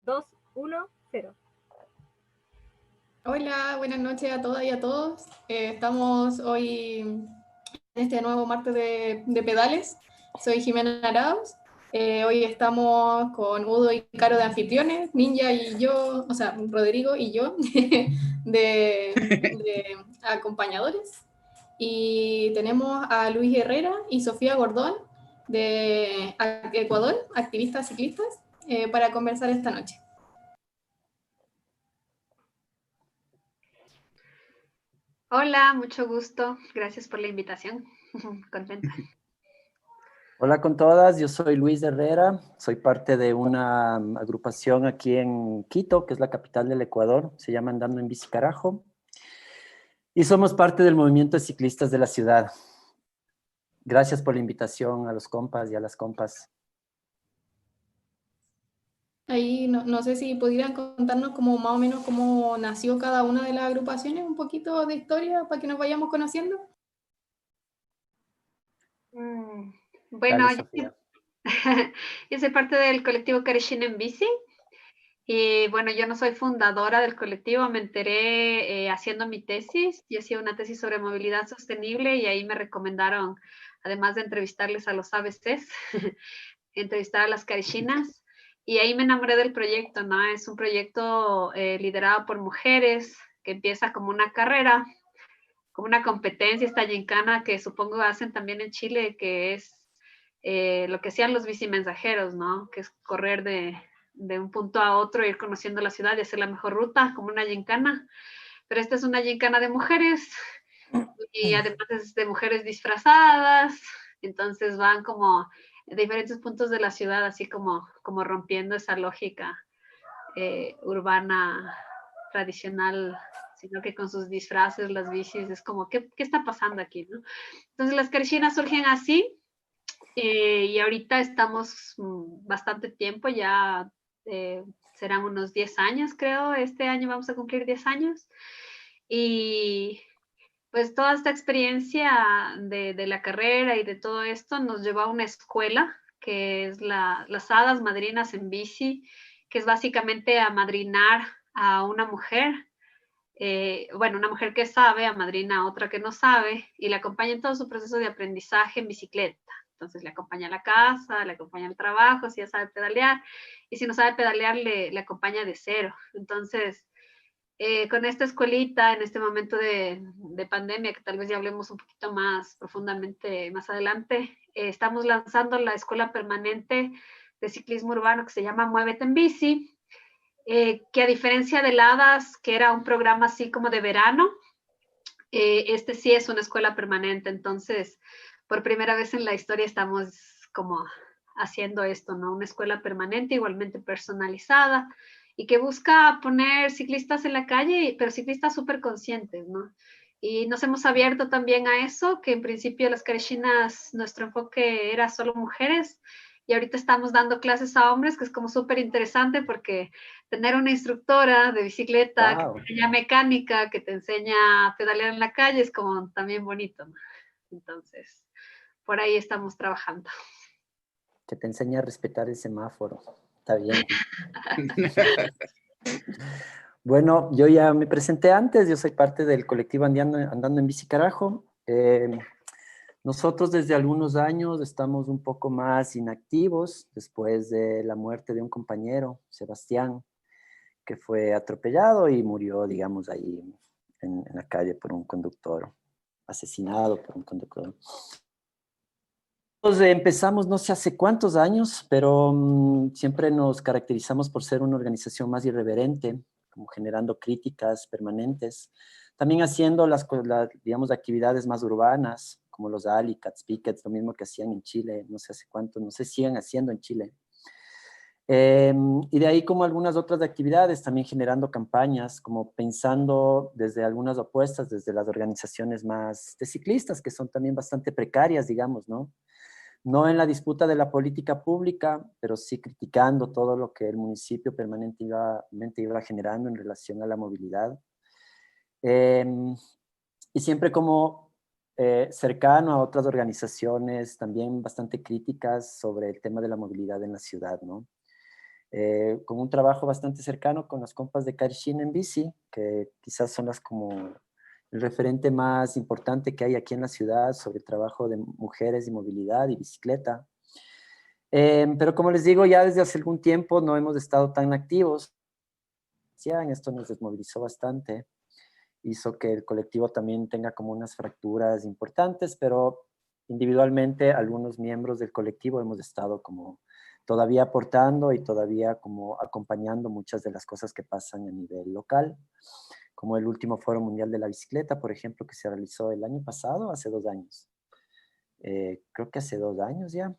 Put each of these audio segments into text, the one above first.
2, 1, 0. Hola, buenas noches a todas y a todos. Estamos hoy en este nuevo martes de pedales. Soy Jimena Arauz. Hoy estamos con Udo y Caro de anfitriones, Ninja y yo, o sea, Rodrigo y yo de acompañadores. Y tenemos a Luis Herrera y Sofía Gordón de Ecuador, activistas ciclistas, para conversar esta noche. Hola, mucho gusto. Gracias por la invitación. Contenta. Hola con todas, yo soy Luis Herrera, soy parte de una agrupación aquí en Quito, que es la capital del Ecuador, se llama Andando en Bici Carajo, y somos parte del movimiento de ciclistas de la ciudad. Gracias por la invitación a los compas y a las compas. Ahí no sé si pudieran contarnos como más o menos cómo nació cada una de las agrupaciones, un poquito de historia para que nos vayamos conociendo. Bueno, Dale, Sofía. yo soy parte del colectivo Carishina en Bici. Y bueno, yo no soy fundadora del colectivo, me enteré haciendo mi tesis. Yo hacía una tesis sobre movilidad sostenible y ahí me recomendaron, además de entrevistarles a los ABCs, entrevistar a las Carishinas. Y ahí me enamoré del proyecto, ¿no? Es un proyecto liderado por mujeres que empieza como una carrera, como una competencia, esta gincana que supongo hacen también en Chile, que es lo que hacían los bicimensajeros, ¿no? Que es correr de un punto a otro, ir conociendo la ciudad y hacer la mejor ruta, como una gincana. Pero esta es una gincana de mujeres y además es de mujeres disfrazadas, entonces van como a diferentes puntos de la ciudad, así como rompiendo esa lógica urbana tradicional, sino que con sus disfraces, las bicis, es como, ¿qué está pasando aquí? ¿No? Entonces las carishinas surgen así y ahorita estamos bastante tiempo, ya serán unos 10 años creo, este año vamos a cumplir 10 años y pues toda esta experiencia de la carrera y de todo esto nos llevó a una escuela que es las Hadas Madrinas en Bici, que es básicamente amadrinar a una mujer, bueno, una mujer que sabe, amadrina a otra que no sabe, y le acompaña en todo su proceso de aprendizaje en bicicleta. Entonces le acompaña a la casa, le acompaña al trabajo, si ya sabe pedalear, y si no sabe pedalear, le acompaña de cero. Entonces, con esta escuelita, en este momento de pandemia, que tal vez ya hablemos un poquito más profundamente más adelante, estamos lanzando la escuela permanente de ciclismo urbano que se llama Muévete en Bici, que a diferencia de LADAS, que era un programa así como de verano, este sí es una escuela permanente, entonces por primera vez en la historia estamos como haciendo esto, ¿no? Una escuela permanente igualmente personalizada y que busca poner ciclistas en la calle, pero ciclistas súper conscientes, ¿no? Y nos hemos abierto también a eso, que en principio las carishinas, nuestro enfoque era solo mujeres, y ahorita estamos dando clases a hombres, que es como súper interesante porque tener una instructora de bicicleta que te enseña mecánica, que te enseña a pedalear en la calle, es como también bonito, ¿no? Entonces, por ahí estamos trabajando. Que te enseña a respetar el semáforo. Está bien. Bueno, yo ya me presenté antes, yo soy parte del colectivo Andando en Bici Carajo. Nosotros desde algunos años estamos un poco más inactivos después de la muerte de un compañero, Sebastián, que fue atropellado y murió, digamos, ahí en la calle por un conductor, asesinado por un conductor. Entonces, empezamos no sé hace cuántos años, pero siempre nos caracterizamos por ser una organización más irreverente, como generando críticas permanentes, también haciendo digamos, actividades más urbanas, como los Alicats, Pickets, lo mismo que hacían en Chile, no sé hace cuánto, no sé si siguen haciendo en Chile. Y de ahí como algunas otras actividades, también generando campañas, como pensando desde algunas opuestas, desde las organizaciones más de ciclistas, que son también bastante precarias, digamos, ¿no? No en la disputa de la política pública, pero sí criticando todo lo que el municipio permanentemente iba generando en relación a la movilidad. Y siempre como cercano a otras organizaciones también bastante críticas sobre el tema de la movilidad en la ciudad, ¿no? con un trabajo bastante cercano con las compas de Carishin en bici, que quizás son las como el referente más importante que hay aquí en la ciudad sobre el trabajo de mujeres y movilidad y bicicleta. Pero como les digo, ya desde hace algún tiempo no hemos estado tan activos. Ya en esto nos desmovilizó bastante, hizo que el colectivo también tenga como unas fracturas importantes, pero individualmente algunos miembros del colectivo hemos estado como todavía aportando y todavía como acompañando muchas de las cosas que pasan a nivel local, como el último Foro Mundial de la Bicicleta, por ejemplo, que se realizó el año pasado, hace 2 años. Creo que hace 2 años ya.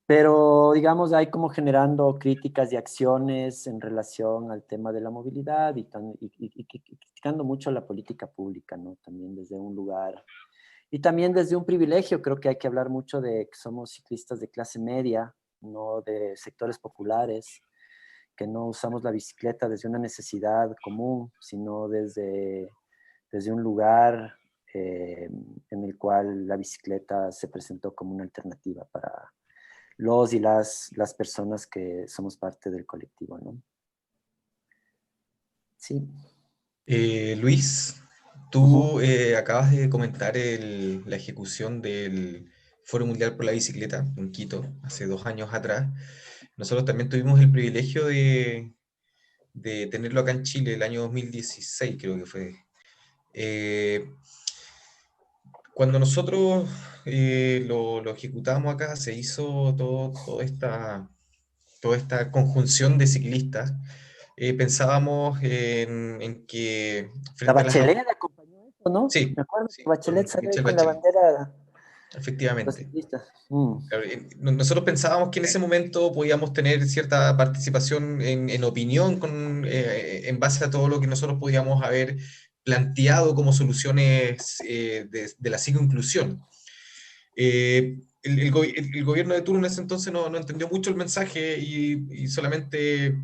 Pero, digamos, hay como generando críticas y acciones en relación al tema de la movilidad y criticando mucho la política pública, ¿no? También desde un lugar. Y también desde un privilegio, creo que hay que hablar mucho de que somos ciclistas de clase media, no de sectores populares, que no usamos la bicicleta desde una necesidad común, sino desde un lugar en el cual la bicicleta se presentó como una alternativa para los y las personas que somos parte del colectivo, ¿no? Sí. Luis, tú acabas de comentar la ejecución del Foro Mundial por la Bicicleta en Quito, hace 2 años atrás. Nosotros también tuvimos el privilegio de tenerlo acá en Chile el año 2016, creo que fue. Cuando nosotros lo ejecutamos acá, se hizo toda esta conjunción de ciclistas. Pensábamos en que La frente a las... Bachelet acompañó eso, ¿no? Sí, Me acuerdo sí, que Bachelet con salió ahí Michelle con la Bachelet, bandera de los efectivamente. ciclistas. Claro, nosotros pensábamos que en ese momento podíamos tener cierta participación en opinión en base a todo lo que nosotros podíamos haber planteado como soluciones de la psicoinclusión. El gobierno de turno en ese entonces no entendió mucho el mensaje y solamente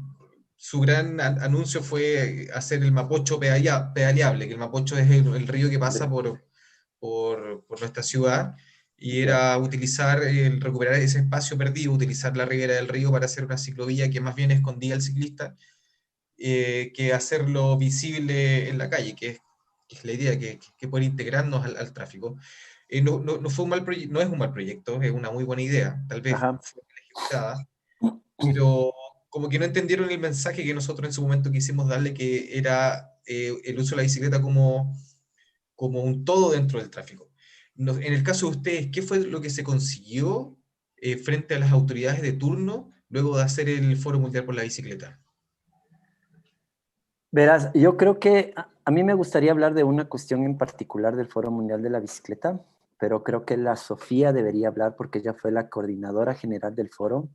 su gran anuncio fue hacer el Mapocho pedaleable, que el Mapocho es el río que pasa por nuestra ciudad, y era recuperar ese espacio perdido, utilizar la ribera del río para hacer una ciclovía que más bien escondía al ciclista, que hacerlo visible en la calle, que es la idea, que poder integrarnos al tráfico. No fue no es un mal proyecto, es una muy buena idea, tal vez Ajá. fue mal ejecutada, pero como que no entendieron el mensaje que nosotros en su momento quisimos darle, que era el uso de la bicicleta como un todo dentro del tráfico. En el caso de ustedes, ¿qué fue lo que se consiguió frente a las autoridades de turno luego de hacer el Foro Mundial por la Bicicleta? Verás, yo creo que a mí me gustaría hablar de una cuestión en particular del Foro Mundial de la Bicicleta, pero creo que la Sofía debería hablar porque ella fue la coordinadora general del foro.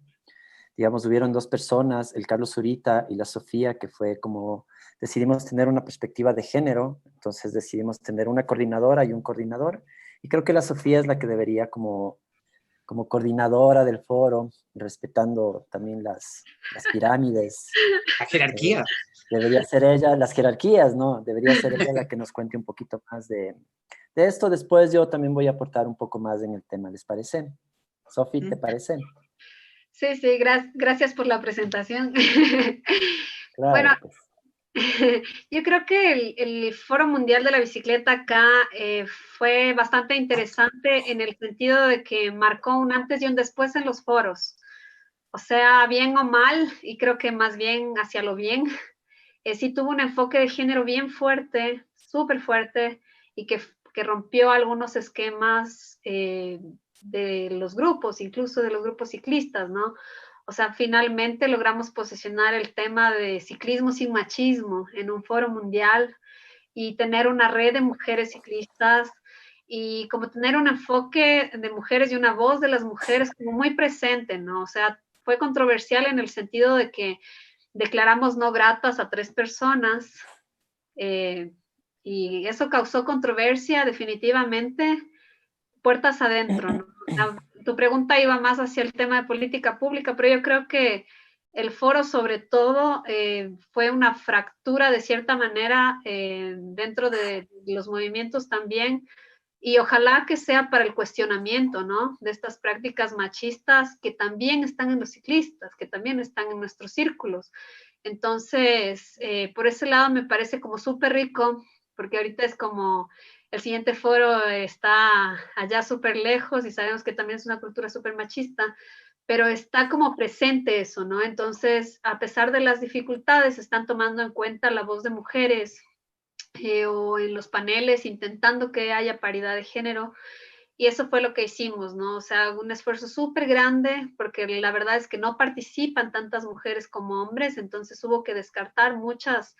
Digamos, hubieron 2 personas, el Carlos Zurita y la Sofía, que fue como, decidimos tener una perspectiva de género, entonces decidimos tener una coordinadora y un coordinador, y creo que la Sofía es la que debería como coordinadora del foro, respetando también las pirámides. La jerarquía. Debería ser ella, las jerarquías, ¿no? Debería ser ella la que nos cuente un poquito más de esto. Después yo también voy a aportar un poco más en el tema, ¿les parece? Sofi, ¿te parece? Sí, gracias por la presentación. Bueno, Claro, pues. yo creo que el Foro Mundial de la Bicicleta acá fue bastante interesante en el sentido de que marcó un antes y un después en los foros. O sea, bien o mal, y creo que más bien hacia lo bien, sí tuvo un enfoque de género bien fuerte, súper fuerte, y que rompió algunos esquemas de los grupos, incluso de los grupos ciclistas, ¿no? O sea, finalmente logramos posicionar el tema de ciclismo sin machismo en un foro mundial y tener una red de mujeres ciclistas y como tener un enfoque de mujeres y una voz de las mujeres como muy presente, ¿no? O sea, fue controversial en el sentido de que declaramos no gratas a 3 personas y eso causó controversia definitivamente puertas adentro, ¿no? Tu pregunta iba más hacia el tema de política pública, pero yo creo que el foro sobre todo fue una fractura de cierta manera dentro de los movimientos también, Y ojalá que sea para el cuestionamiento, ¿no? De estas prácticas machistas que también están en los ciclistas, que también están en nuestros círculos. Entonces, por ese lado me parece como súper rico, porque ahorita es como el siguiente foro está allá súper lejos y sabemos que también es una cultura súper machista, pero está como presente eso, ¿no? Entonces, a pesar de las dificultades, están tomando en cuenta la voz de mujeres o en los paneles intentando que haya paridad de género. Y eso fue lo que hicimos, ¿no? O sea, un esfuerzo súper grande, porque la verdad es que no participan tantas mujeres como hombres, entonces hubo que descartar muchas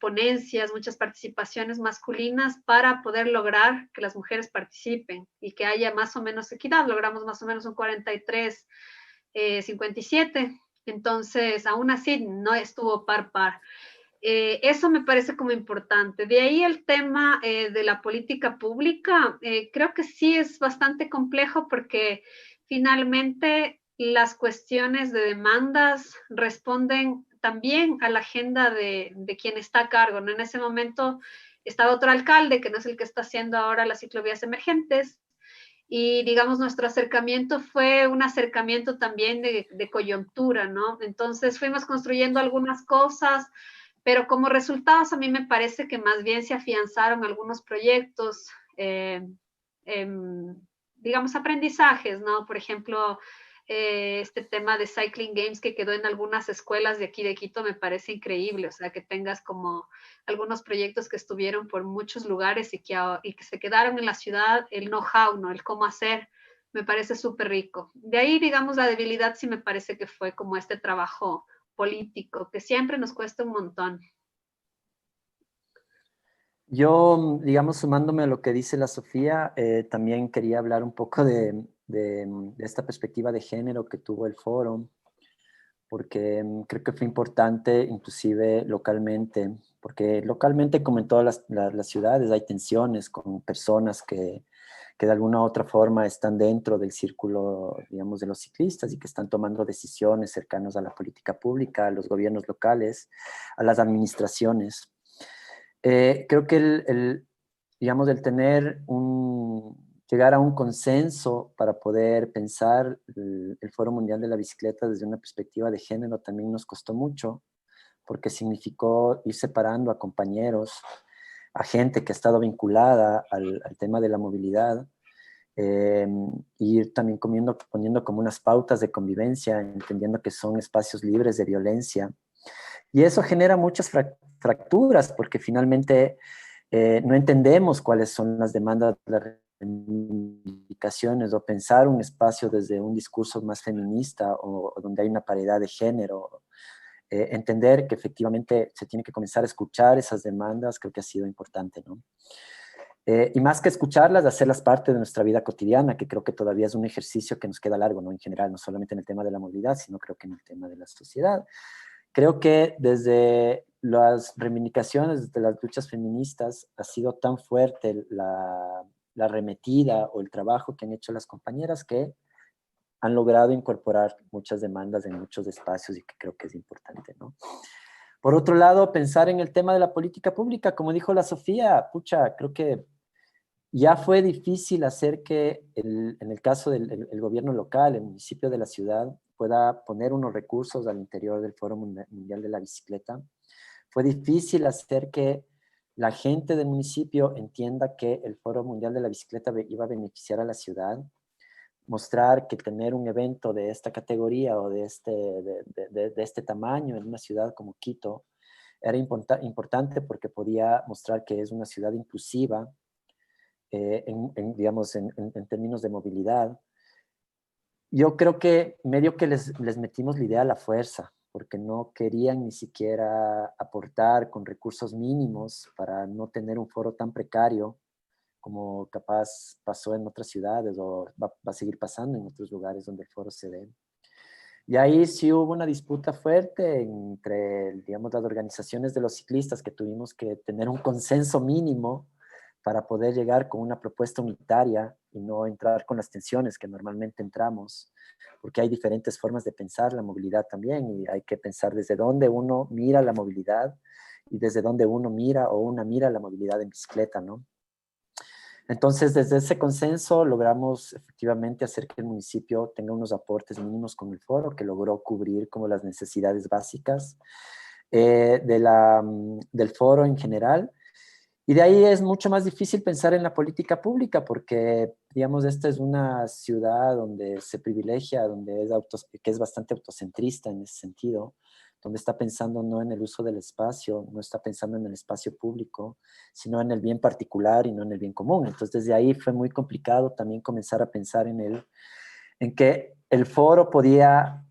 ponencias, muchas participaciones masculinas para poder lograr que las mujeres participen y que haya más o menos equidad. Logramos más o menos un 43, 57. Entonces, aún así, no estuvo par. Eso me parece como importante. De ahí el tema de la política pública, creo que sí es bastante complejo porque finalmente las cuestiones de demandas responden también a la agenda de quien está a cargo, ¿no? En ese momento estaba otro alcalde, que no es el que está haciendo ahora las ciclovías emergentes, y digamos nuestro acercamiento fue un acercamiento también de coyuntura, ¿no? Entonces fuimos construyendo algunas cosas, pero como resultados a mí me parece que más bien se afianzaron algunos proyectos, digamos, aprendizajes, ¿no? Por ejemplo, este tema de Cycling Games que quedó en algunas escuelas de aquí de Quito me parece increíble, o sea, que tengas como algunos proyectos que estuvieron por muchos lugares y que se quedaron en la ciudad, el know-how, ¿no? El cómo hacer, me parece súper rico. De ahí, digamos, la debilidad sí me parece que fue como este trabajo político, que siempre nos cuesta un montón. Yo, digamos, sumándome a lo que dice la Sofía, también quería hablar un poco de esta perspectiva de género que tuvo el foro, porque creo que fue importante, inclusive localmente, porque localmente, como en todas las ciudades, hay tensiones con personas que de alguna u otra forma están dentro del círculo, digamos, de los ciclistas y que están tomando decisiones cercanas a la política pública, a los gobiernos locales, a las administraciones. Creo que digamos, el llegar a un consenso para poder pensar el Foro Mundial de la Bicicleta desde una perspectiva de género también nos costó mucho, porque significó ir separando a compañeros, a gente que ha estado vinculada al tema de la movilidad, ir también poniendo como unas pautas de convivencia, entendiendo que son espacios libres de violencia. Y eso genera muchas fracturas, porque finalmente no entendemos cuáles son las demandas, las reivindicaciones, o pensar un espacio desde un discurso más feminista o donde hay una paridad de género. Entender que efectivamente se tiene que comenzar a escuchar esas demandas, creo que ha sido importante, ¿no? Y más que escucharlas, hacerlas parte de nuestra vida cotidiana, que creo que todavía es un ejercicio que nos queda largo, ¿no? En general, no solamente en el tema de la movilidad, sino creo que en el tema de la sociedad. Creo que desde las reivindicaciones, desde las luchas feministas, ha sido tan fuerte la arremetida o el trabajo que han hecho las compañeras que han logrado incorporar muchas demandas en muchos espacios y que creo que es importante, ¿no? Por otro lado, pensar en el tema de la política pública, como dijo la Sofía, pucha, creo que ya fue difícil hacer que en el caso del el gobierno local, el municipio de la ciudad, pueda poner unos recursos al interior del Foro Mundial de la Bicicleta. Fue difícil hacer que la gente del municipio entienda que el Foro Mundial de la Bicicleta iba a beneficiar a la ciudad, mostrar que tener un evento de esta categoría o de este tamaño en una ciudad como Quito era importante porque podía mostrar que es una ciudad inclusiva, digamos, en términos de movilidad. Yo creo que medio que les metimos la idea a la fuerza, porque no querían ni siquiera aportar con recursos mínimos para no tener un foro tan precario como capaz pasó en otras ciudades o va a seguir pasando en otros lugares donde el foro se dé. Y ahí sí hubo una disputa fuerte entre, digamos, las organizaciones de los ciclistas, que tuvimos que tener un consenso mínimo para poder llegar con una propuesta unitaria y no entrar con las tensiones que normalmente entramos, porque hay diferentes formas de pensar la movilidad también y hay que pensar desde dónde uno mira la movilidad y desde dónde uno mira o una mira la movilidad en bicicleta, ¿no? Entonces, desde ese consenso logramos efectivamente hacer que el municipio tenga unos aportes mínimos con el foro, que logró cubrir como las necesidades básicas del foro en general. Y de ahí es mucho más difícil pensar en la política pública porque, digamos, esta es una ciudad donde se privilegia, que es bastante autocentrista en ese sentido, donde está pensando no en el uso del espacio, no está pensando en el espacio público, sino en el bien particular y no en el bien común. Entonces, desde ahí fue muy complicado también comenzar a pensar en que el foro podía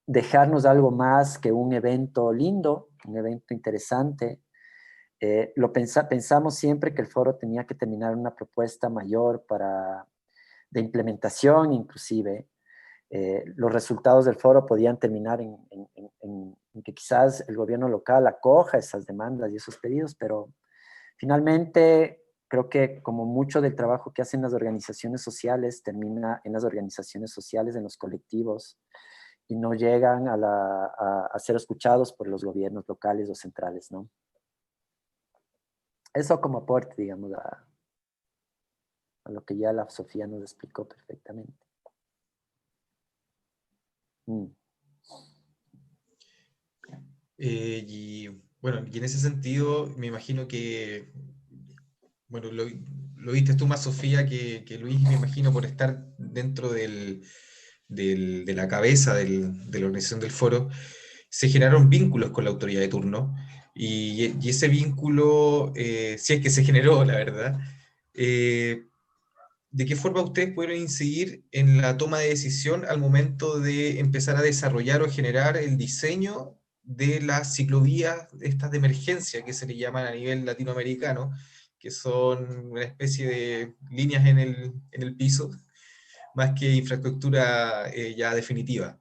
dejarnos algo más que un evento lindo, un evento interesante. Pensamos siempre que el foro tenía que terminar una propuesta mayor de implementación inclusive. Los resultados del foro podían terminar en que quizás el gobierno local acoja esas demandas y esos pedidos, pero finalmente creo que como mucho del trabajo que hacen las organizaciones sociales termina en las organizaciones sociales, en los colectivos, y no llegan a ser escuchados por los gobiernos locales o centrales, ¿no? Eso como aporte, digamos, a lo que ya la Sofía nos explicó perfectamente. Y bueno, y en ese sentido me imagino que, bueno, lo viste tú más, Sofía, que Luis, me imagino, por estar dentro de la cabeza de la organización del foro, se generaron vínculos con la autoridad de turno. Y ese vínculo, si es que se generó, la verdad, ¿de qué forma ustedes pudieron incidir en la toma de decisión al momento de empezar a desarrollar o generar el diseño de las ciclovías estas de emergencia que se le llaman a nivel latinoamericano, que son una especie de líneas en el piso, más que infraestructura ya definitiva?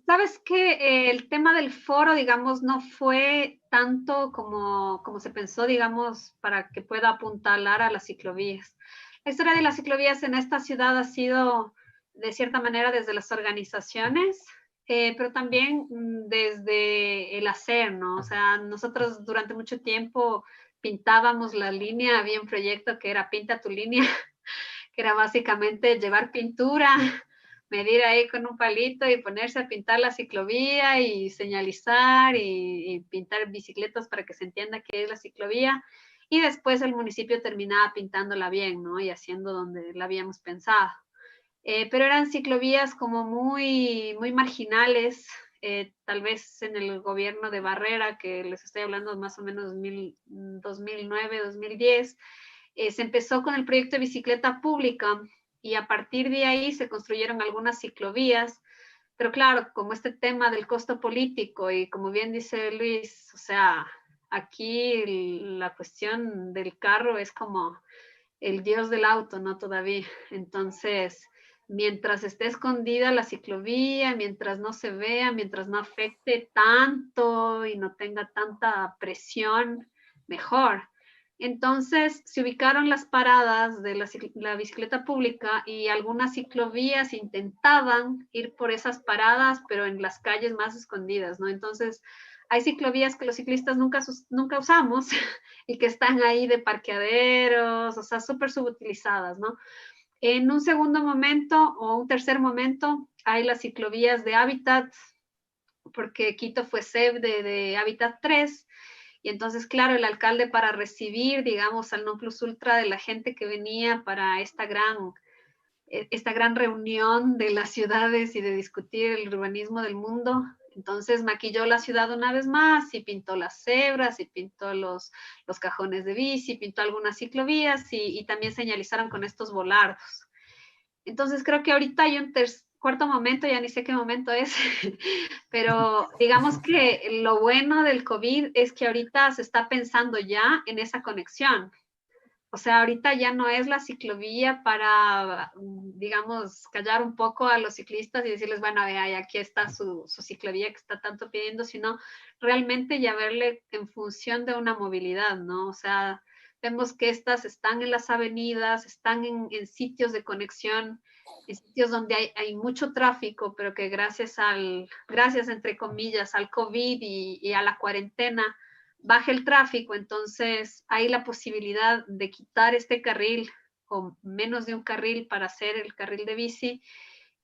Sabes que el tema del foro, digamos, no fue tanto como se pensó, digamos, para que pueda apuntalar a las ciclovías. La historia de las ciclovías en esta ciudad ha sido, de cierta manera, desde las organizaciones, pero también desde el hacer, ¿no? O sea, nosotros durante mucho tiempo pintábamos la línea, había un proyecto que era Pinta tu línea, que era básicamente llevar pintura, medir ahí con un palito y ponerse a pintar la ciclovía y señalizar y pintar bicicletas para que se entienda qué es la ciclovía. Y después el municipio terminaba pintándola bien, ¿no? Y haciendo donde la habíamos pensado. Pero eran ciclovías como muy marginales, tal vez en el gobierno de Barrera, que les estoy hablando más o menos 2009, 2010, se empezó con el proyecto de bicicleta pública y a partir de ahí se construyeron algunas ciclovías, pero claro, como este tema del costo político y como bien dice Luis, o sea, aquí la cuestión del carro es como el dios del auto, ¿no? Todavía. Entonces, mientras esté escondida la ciclovía, mientras no se vea, mientras no afecte tanto y no tenga tanta presión, mejor. Entonces se ubicaron las paradas de la bicicleta pública y algunas ciclovías intentaban ir por esas paradas, pero en las calles más escondidas, ¿no? Entonces hay ciclovías que los ciclistas nunca usamos y que están ahí de parqueaderos, o sea, súper subutilizadas, ¿no? En un segundo momento o un tercer momento hay las ciclovías de hábitat, porque Quito fue sede de Hábitat 3. Y entonces, claro, el alcalde para recibir, digamos, al non plus ultra de la gente que venía para esta gran reunión de las ciudades y de discutir el urbanismo del mundo, entonces maquilló la ciudad una vez más y pintó las cebras y pintó los cajones de bici, pintó algunas ciclovías y también señalizaron con estos volardos. Entonces creo que ahorita hay un cuarto momento, ya ni sé qué momento es, pero digamos que lo bueno del COVID es que ahorita se está pensando ya en esa conexión. O sea, ahorita ya no es la ciclovía para, digamos, callar un poco a los ciclistas y decirles, bueno, vea, aquí está su ciclovía que está tanto pidiendo, sino realmente ya verle en función de una movilidad, ¿no? O sea, vemos que estas están en las avenidas, están en sitios de conexión, en sitios donde hay mucho tráfico, pero que gracias entre comillas, al COVID y a la cuarentena, baje el tráfico, entonces hay la posibilidad de quitar este carril o menos de un carril para hacer el carril de bici,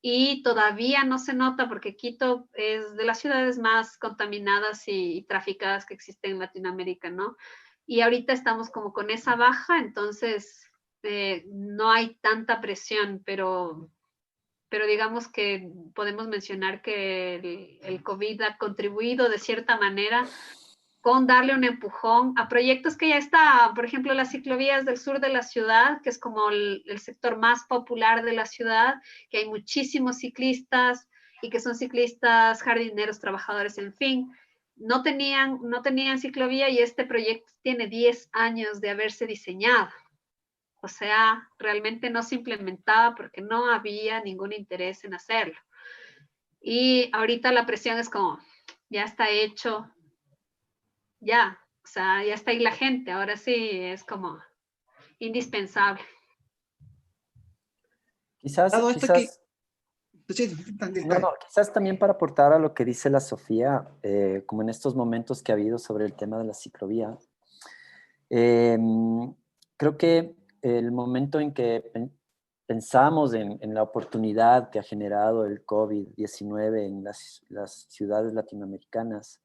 y todavía no se nota porque Quito es de las ciudades más contaminadas y traficadas que existen en Latinoamérica, ¿no? Y ahorita estamos como con esa baja, entonces no hay tanta presión, pero digamos que podemos mencionar que el COVID ha contribuido de cierta manera con darle un empujón a proyectos que ya está, por ejemplo, las ciclovías del sur de la ciudad, que es como el sector más popular de la ciudad, que hay muchísimos ciclistas y que son ciclistas, jardineros, trabajadores, en fin. No tenían ciclovía, y este proyecto tiene 10 años de haberse diseñado. O sea, realmente no se implementaba porque no había ningún interés en hacerlo. Y ahorita la presión es como, ya está hecho, ya, o sea, ya está ahí la gente, ahora sí es como indispensable. Quizás, Dado esto que... quizás, Sí, no, quizás también para aportar a lo que dice la Sofía, como en estos momentos que ha habido sobre el tema de la ciclovía, creo que el momento en que pensamos en la oportunidad que ha generado el COVID-19 en las ciudades latinoamericanas,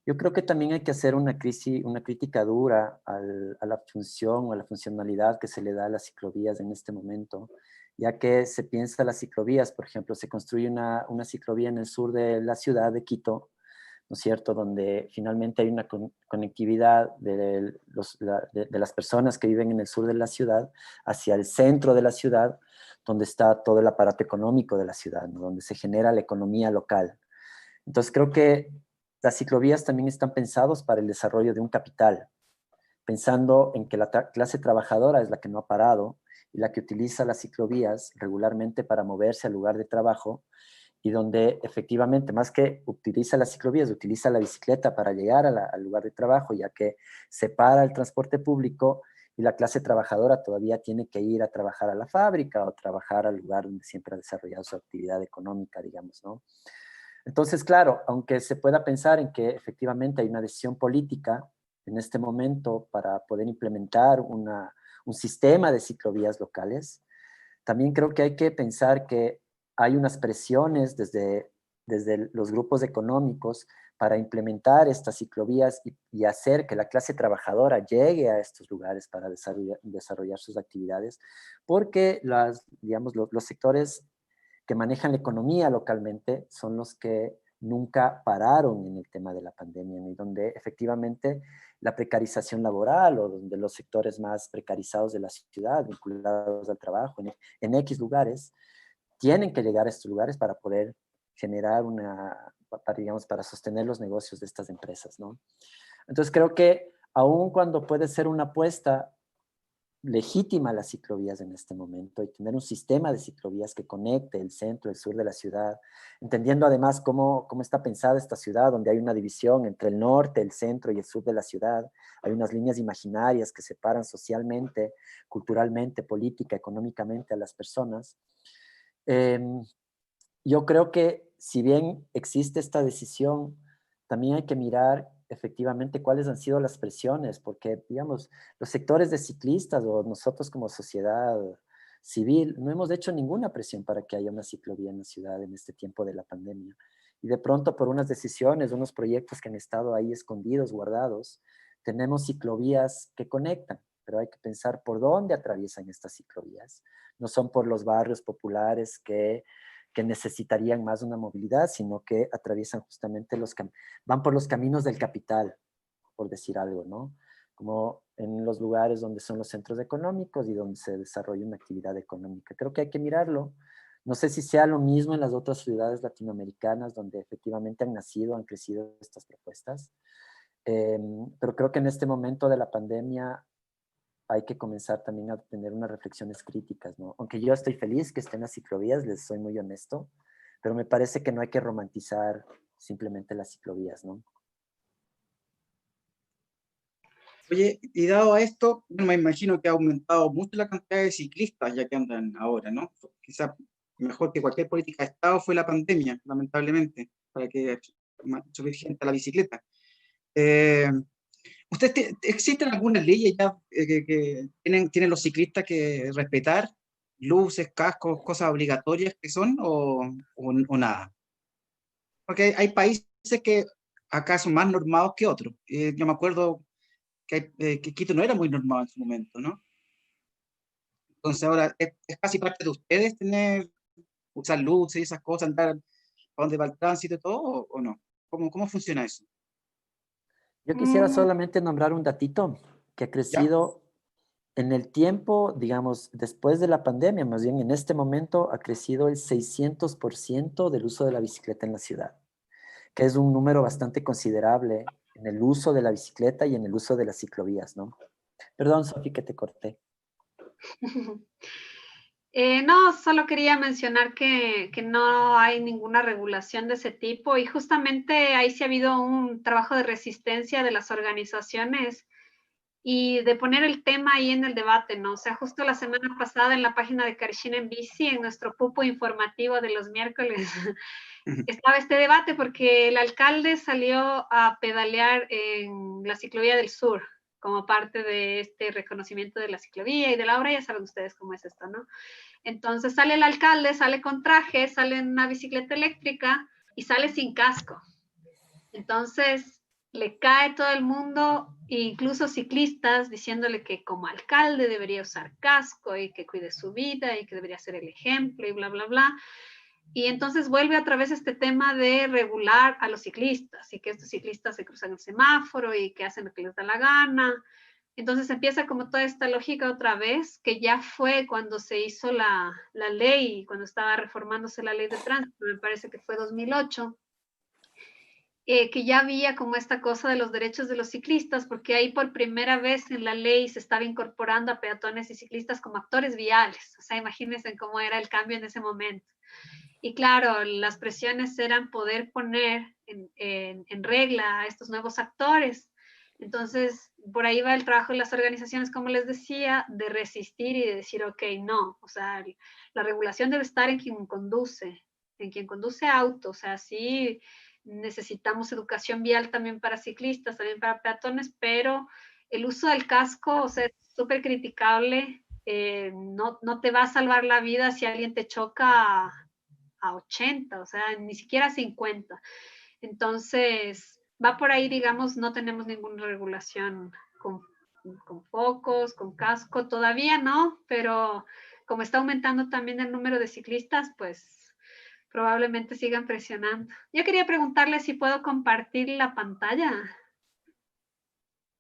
yo creo que también hay que hacer una crítica dura a la función o a la funcionalidad que se le da a las ciclovías en este momento, ya que se piensa las ciclovías, por ejemplo, se construye una ciclovía en el sur de la ciudad de Quito, ¿no es cierto?, donde finalmente hay una conectividad de las personas que viven en el sur de la ciudad hacia el centro de la ciudad, donde está todo el aparato económico de la ciudad, ¿no?, donde se genera la economía local. Entonces creo que las ciclovías también están pensados para el desarrollo de un capital, pensando en que la clase trabajadora es la que no ha parado y la que utiliza las ciclovías regularmente para moverse al lugar de trabajo, y donde efectivamente, más que utiliza las ciclovías, utiliza la bicicleta para llegar al lugar de trabajo, ya que separa el transporte público y la clase trabajadora todavía tiene que ir a trabajar a la fábrica o trabajar al lugar donde siempre ha desarrollado su actividad económica, digamos, ¿no? Entonces, claro, aunque se pueda pensar en que efectivamente hay una decisión política en este momento para poder implementar un sistema de ciclovías locales, también creo que hay que pensar que hay unas presiones desde los grupos económicos para implementar estas ciclovías y hacer que la clase trabajadora llegue a estos lugares para desarrollar sus actividades, porque digamos, los sectores que manejan la economía localmente son los que nunca pararon en el tema de la pandemia, ¿no? Y donde efectivamente la precarización laboral, o donde los sectores más precarizados de la ciudad, vinculados al trabajo en X lugares, tienen que llegar a estos lugares para poder generar digamos, para sostener los negocios de estas empresas, ¿no? Entonces creo que aun cuando puede ser una apuesta legítima las ciclovías en este momento, y tener un sistema de ciclovías que conecte el centro, el sur de la ciudad, entendiendo además cómo está pensada esta ciudad, donde hay una división entre el norte, el centro y el sur de la ciudad. Hay unas líneas imaginarias que separan socialmente, culturalmente, política, económicamente a las personas. Yo creo que si bien existe esta decisión, también hay que mirar efectivamente cuáles han sido las presiones, porque, digamos, los sectores de ciclistas o nosotros como sociedad civil no hemos hecho ninguna presión para que haya una ciclovía en la ciudad en este tiempo de la pandemia. Y de pronto, por unas decisiones, unos proyectos que han estado ahí escondidos, guardados, tenemos ciclovías que conectan, pero hay que pensar por dónde atraviesan estas ciclovías. No son por los barrios populares que necesitarían más una movilidad, sino que atraviesan justamente van por los caminos del capital, por decir algo, ¿no? Como en los lugares donde son los centros económicos y donde se desarrolla una actividad económica. Creo que hay que mirarlo. No sé si sea lo mismo en las otras ciudades latinoamericanas donde efectivamente han crecido estas propuestas, pero creo que en este momento de la pandemia hay que comenzar también a tener unas reflexiones críticas, ¿no? Aunque yo estoy feliz que estén las ciclovías, les soy muy honesto, pero me parece que no hay que romantizar simplemente las ciclovías, ¿no? Oye, y dado a esto, bueno, me imagino que ha aumentado mucho la cantidad de ciclistas ya que andan ahora, ¿no? Quizá mejor que cualquier política de Estado fue la pandemia, lamentablemente, para que subir gente a la bicicleta. ¿Existen algunas leyes ya que tienen los ciclistas que respetar? ¿Luces, cascos, cosas obligatorias que son o nada? Porque hay países que acá son más normados que otros. Yo me acuerdo que Quito no era muy normado en su momento, ¿no? Entonces ahora es casi parte de ustedes usar luces y esas cosas, andar a dónde va el tránsito y todo, o no. ¿Cómo funciona eso? Yo quisiera Mm, solamente nombrar un datito que ha ¿Ya? crecido en el tiempo, digamos, después de la pandemia, más bien en este momento ha crecido el 600% del uso de la bicicleta en la ciudad, que es un número bastante considerable en el uso de la bicicleta y en el uso de las ciclovías, ¿no? Perdón, Sofi, que te corté. No, solo quería mencionar que no hay ninguna regulación de ese tipo y justamente ahí sí ha habido un trabajo de resistencia de las organizaciones y de poner el tema ahí en el debate, ¿no? O sea, justo la semana pasada en la página de Carishina en Bici, en nuestro pupo informativo de los miércoles, estaba este debate porque el alcalde salió a pedalear en la ciclovía del sur como parte de este reconocimiento de la ciclovía y de la obra, ya saben ustedes cómo es esto, ¿no? Entonces sale el alcalde, sale con traje, sale en una bicicleta eléctrica y sale sin casco. Entonces le cae todo el mundo, incluso ciclistas, diciéndole que como alcalde debería usar casco y que cuide su vida y que debería ser el ejemplo y bla, bla, bla. Y entonces vuelve otra vez este tema de regular a los ciclistas y que estos ciclistas se cruzan el semáforo y que hacen lo que les da la gana. Entonces empieza como toda esta lógica otra vez, que ya fue cuando se hizo la ley, cuando estaba reformándose la ley de tránsito, me parece que fue 2008, que ya había como esta cosa de los derechos de los ciclistas, porque ahí por primera vez en la ley se estaba incorporando a peatones y ciclistas como actores viales. O sea, imagínense cómo era el cambio en ese momento. Y claro, las presiones eran poder poner en regla a estos nuevos actores. Entonces, por ahí va el trabajo de las organizaciones, como les decía, de resistir y de decir, ok, no, o sea, la regulación debe estar en quien conduce auto, o sea, sí necesitamos educación vial también para ciclistas, también para peatones, pero el uso del casco, o sea, es súper criticable, no te va a salvar la vida si alguien te choca a 80, o sea, ni siquiera a 50. Entonces, va por ahí, digamos, no tenemos ninguna regulación con focos, con casco, todavía no, pero como está aumentando también el número de ciclistas, pues probablemente sigan presionando. Yo quería preguntarle si puedo compartir la pantalla,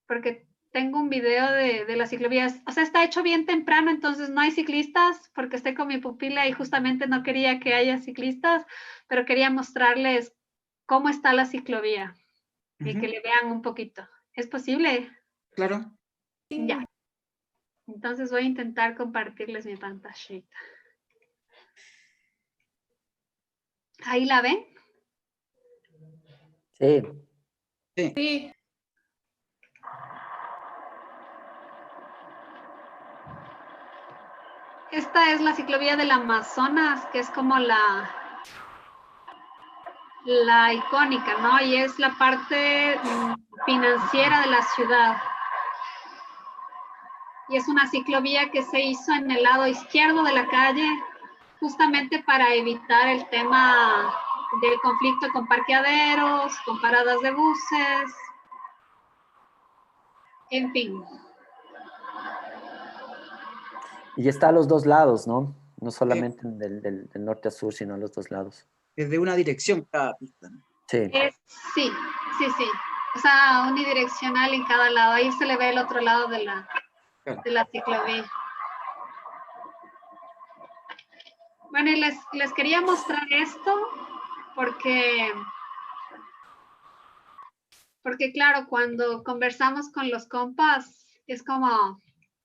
porque tengo un video de las ciclovías. O sea, está hecho bien temprano, entonces no hay ciclistas, porque estoy con mi pupila y justamente no quería que haya ciclistas, pero quería mostrarles cómo está la ciclovía y que le vean un poquito. ¿Es posible? Claro. Ya. Entonces voy a intentar compartirles mi pantallita. ¿Ahí la ven? Sí. Sí. sí, Esta es la ciclovía del Amazonas, que es como la icónica, ¿no? Y es la parte financiera de la ciudad. Y es una ciclovía que se hizo en el lado izquierdo de la calle, justamente para evitar el tema del conflicto con parqueaderos, con paradas de buses, en fin. Y está a los dos lados, ¿no? No solamente del norte a sur, sino a los dos lados. Es de una dirección cada pista, ¿no? Sí. Sí. O sea, unidireccional en cada lado. Ahí se le ve el otro lado de Claro. la ciclovía. Bueno, y les quería mostrar esto porque claro, cuando conversamos con los compas, es como,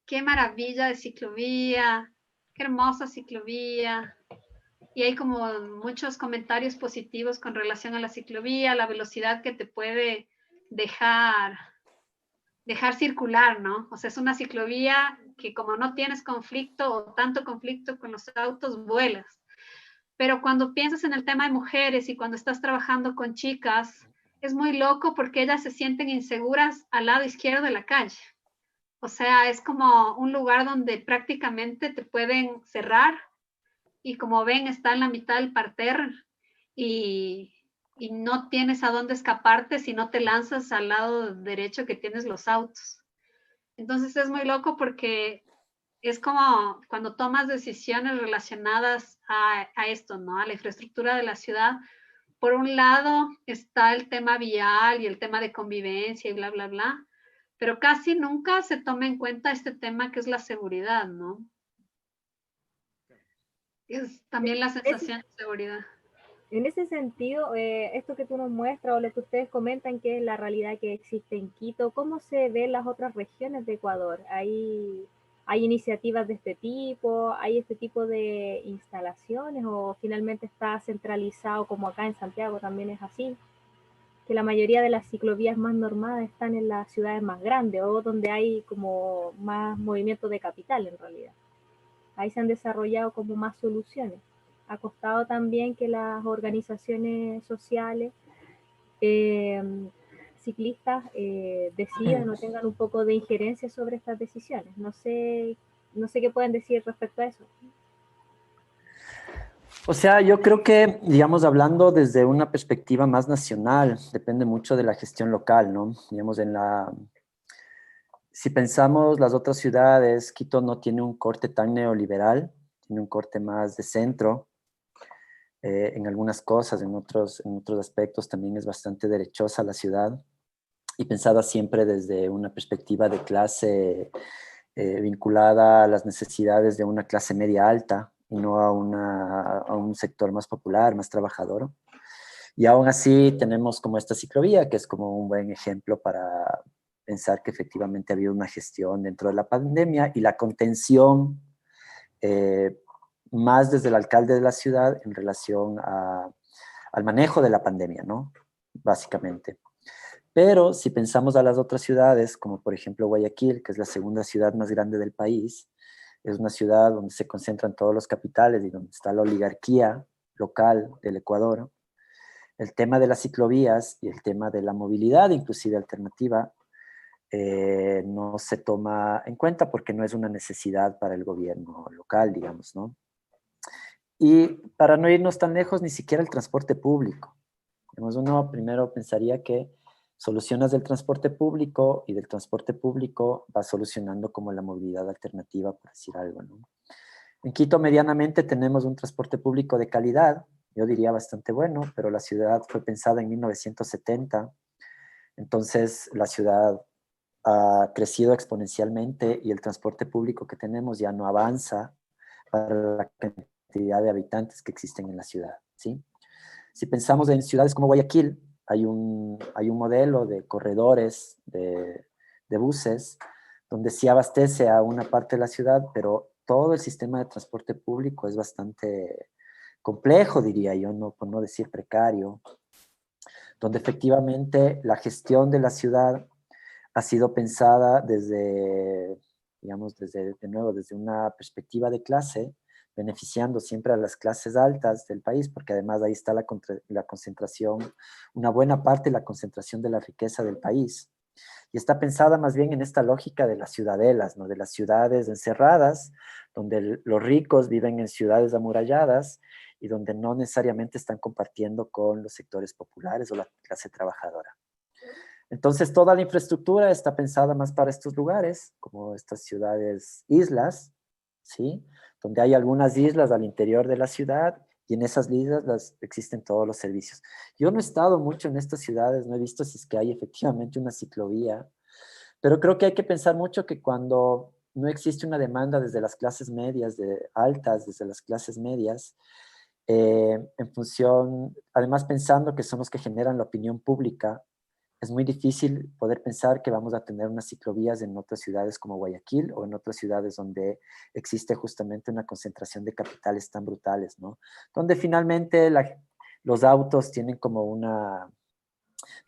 qué maravilla de ciclovía, qué hermosa ciclovía. Y hay como muchos comentarios positivos con relación a la ciclovía, la velocidad que te puede dejar circular, ¿no? O sea, es una ciclovía que como no tienes conflicto o tanto conflicto con los autos, vuelas. Pero cuando piensas en el tema de mujeres y cuando estás trabajando con chicas, es muy loco porque ellas se sienten inseguras al lado izquierdo de la calle. O sea, es como un lugar donde prácticamente te pueden cerrar y como ven está en la mitad del parterre y, y no tienes a dónde escaparte si no te lanzas al lado derecho que tienes los autos. Entonces es muy loco porque es como cuando tomas decisiones relacionadas a esto, ¿no? A la infraestructura de la ciudad. Por un lado está el tema vial y el tema de convivencia y bla, bla, bla, pero casi nunca se toma en cuenta este tema que es la seguridad, ¿no? Es también la sensación de seguridad. En ese sentido, esto que tú nos muestras o lo que ustedes comentan, que es la realidad que existe en Quito, ¿cómo se ve en las otras regiones de Ecuador? ¿Hay iniciativas de este tipo? ¿Hay este tipo de instalaciones? ¿O finalmente está centralizado como acá en Santiago también es así? Que la mayoría de las ciclovías más normadas están en las ciudades más grandes o donde hay como más movimiento de capital en realidad. Ahí se han desarrollado como más soluciones. Ha costado también que las organizaciones sociales eh, ciclistas decidan o tengan un poco de injerencia sobre estas decisiones. No sé qué pueden decir respecto a eso. O sea, yo creo que, digamos, hablando desde una perspectiva más nacional, depende mucho de la gestión local, ¿no? Digamos, si pensamos las otras ciudades, Quito no tiene un corte tan neoliberal, tiene un corte más de centro, en algunas cosas, en otros aspectos también es bastante derechosa la ciudad y pensada siempre desde una perspectiva de clase vinculada a las necesidades de una clase media alta y no a un sector más popular, más trabajador. Y aún así tenemos como esta ciclovía, que es como un buen ejemplo para pensar que efectivamente había una gestión dentro de la pandemia y la contención más desde el alcalde de la ciudad en relación al manejo de la pandemia, ¿no? Básicamente. Pero si pensamos a las otras ciudades, como por ejemplo Guayaquil, que es la segunda ciudad más grande del país, es una ciudad donde se concentran todos los capitales y donde está la oligarquía local del Ecuador, el tema de las ciclovías y el tema de la movilidad, inclusive alternativa, no se toma en cuenta porque no es una necesidad para el gobierno local, digamos, ¿no? Y para no irnos tan lejos, ni siquiera el transporte público. Digamos, uno primero pensaría que solucionas del transporte público y del transporte público va solucionando como la movilidad alternativa, por decir algo, ¿no? En Quito medianamente tenemos un transporte público de calidad, yo diría bastante bueno, pero la ciudad fue pensada en 1970, entonces la ciudad ha crecido exponencialmente y el transporte público que tenemos ya no avanza para la cantidad de habitantes que existen en la ciudad, ¿sí? Si pensamos en ciudades como Guayaquil, hay un modelo de corredores de buses donde sí abastece a una parte de la ciudad, pero todo el sistema de transporte público es bastante complejo, diría yo, no, por no decir precario, donde efectivamente la gestión de la ciudad ha sido pensada desde, digamos, de nuevo, desde una perspectiva de clase, beneficiando siempre a las clases altas del país, porque además ahí está la concentración, una buena parte de la concentración de la riqueza del país. Y está pensada más bien en esta lógica de las ciudadelas, ¿no? De las ciudades encerradas, donde los ricos viven en ciudades amuralladas y donde no necesariamente están compartiendo con los sectores populares o la clase trabajadora. Entonces, toda la infraestructura está pensada más para estos lugares, como estas ciudades islas, ¿sí? Donde hay algunas islas al interior de la ciudad y en esas islas existen todos los servicios. Yo no he estado mucho en estas ciudades, no he visto si es que hay efectivamente una ciclovía, pero creo que hay que pensar mucho que cuando no existe una demanda desde las clases medias, altas, desde las clases medias, en función, además pensando que son los que generan la opinión pública, es muy difícil poder pensar que vamos a tener unas ciclovías en otras ciudades como Guayaquil o en otras ciudades donde existe justamente una concentración de capitales tan brutales, ¿no? Donde finalmente los autos tienen como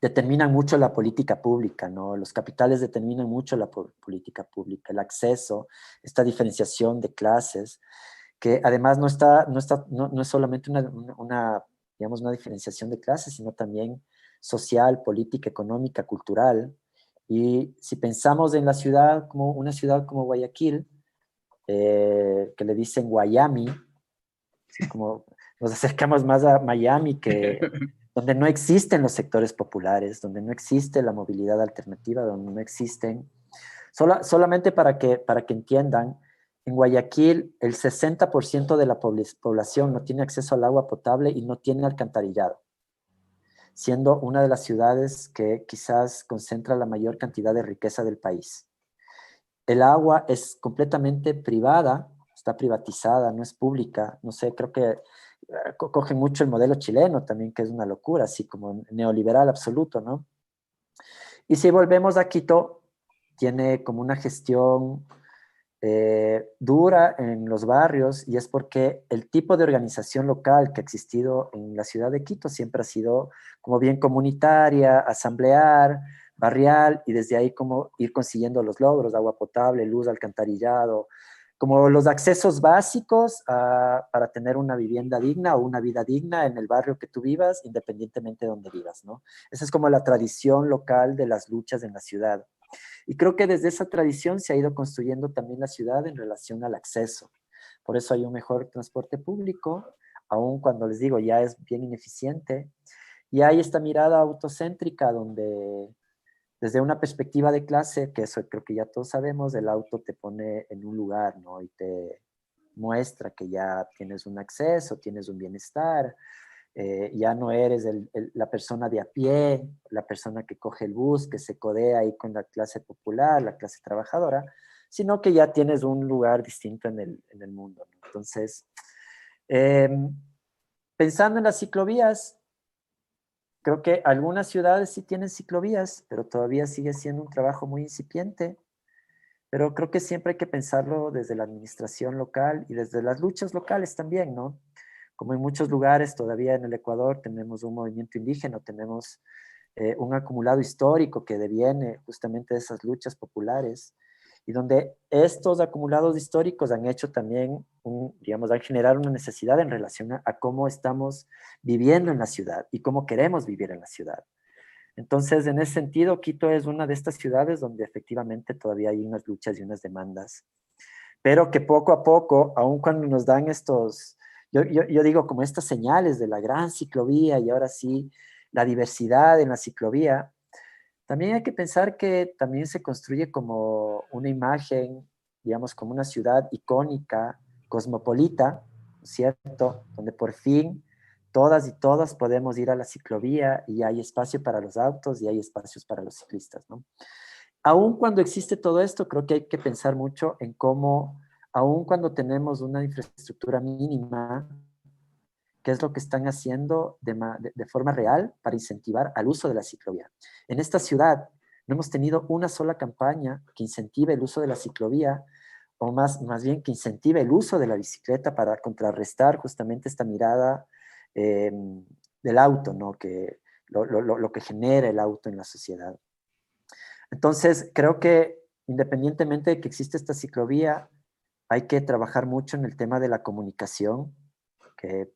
determinan mucho la política pública, ¿no? Los capitales determinan mucho la política pública, el acceso, esta diferenciación de clases, que además no es solamente digamos, una diferenciación de clases, sino también social, política, económica, cultural. Y si pensamos en la ciudad como una ciudad como Guayaquil, que le dicen Guayami, como nos acercamos más a Miami, donde no existen los sectores populares, donde no existe la movilidad alternativa, donde no existen. Solamente para que entiendan, en Guayaquil el 60% de la población no tiene acceso al agua potable y no tiene alcantarillado, siendo una de las ciudades que quizás concentra la mayor cantidad de riqueza del país. El agua es completamente privada, está privatizada, no es pública. No sé, creo que coge mucho el modelo chileno también, que es una locura, así como neoliberal absoluto, ¿no? Y si volvemos a Quito, tiene como una gestión dura en los barrios, y es porque el tipo de organización local que ha existido en la ciudad de Quito siempre ha sido como bien comunitaria, asamblear, barrial, y desde ahí como ir consiguiendo los logros, agua potable, luz, alcantarillado, como los accesos básicos para tener una vivienda digna o una vida digna en el barrio que tú vivas, independientemente de donde vivas, ¿no? Esa es como la tradición local de las luchas en la ciudad. Y creo que desde esa tradición se ha ido construyendo también la ciudad en relación al acceso. Por eso hay un mejor transporte público, aun cuando les digo ya es bien ineficiente. Y hay esta mirada autocéntrica donde desde una perspectiva de clase, que eso creo que ya todos sabemos, el auto te pone en un lugar, ¿no? Y te muestra que ya tienes un acceso, tienes un bienestar, ya no eres la persona de a pie, la persona que coge el bus, que se codea ahí con la clase popular, la clase trabajadora, sino que ya tienes un lugar distinto en el mundo, ¿no? Entonces, pensando en las ciclovías, creo que algunas ciudades sí tienen ciclovías, pero todavía sigue siendo un trabajo muy incipiente. Pero creo que siempre hay que pensarlo desde la administración local y desde las luchas locales también, ¿no? Como en muchos lugares todavía en el Ecuador tenemos un movimiento indígena, tenemos un acumulado histórico que deviene justamente de esas luchas populares, y donde estos acumulados históricos han hecho también, digamos, han generado una necesidad en relación a cómo estamos viviendo en la ciudad y cómo queremos vivir en la ciudad. Entonces, en ese sentido, Quito es una de estas ciudades donde efectivamente todavía hay unas luchas y unas demandas, pero que poco a poco, aun cuando nos dan estos, yo digo como estas señales de la gran ciclovía y ahora sí, la diversidad en la ciclovía, también hay que pensar que también se construye como una imagen, digamos, como una ciudad icónica, cosmopolita, ¿cierto? Donde por fin todas y todas podemos ir a la ciclovía y hay espacio para los autos y hay espacios para los ciclistas, ¿no? Aún cuando existe todo esto, creo que hay que pensar mucho en cómo, aún cuando tenemos una infraestructura mínima, qué es lo que están haciendo de forma real para incentivar al uso de la ciclovía. En esta ciudad no hemos tenido una sola campaña que incentive el uso de la ciclovía, o más bien que incentive el uso de la bicicleta para contrarrestar justamente esta mirada del auto, ¿no? Que lo que genera el auto en la sociedad. Entonces, creo que independientemente de que existe esta ciclovía, hay que trabajar mucho en el tema de la comunicación, que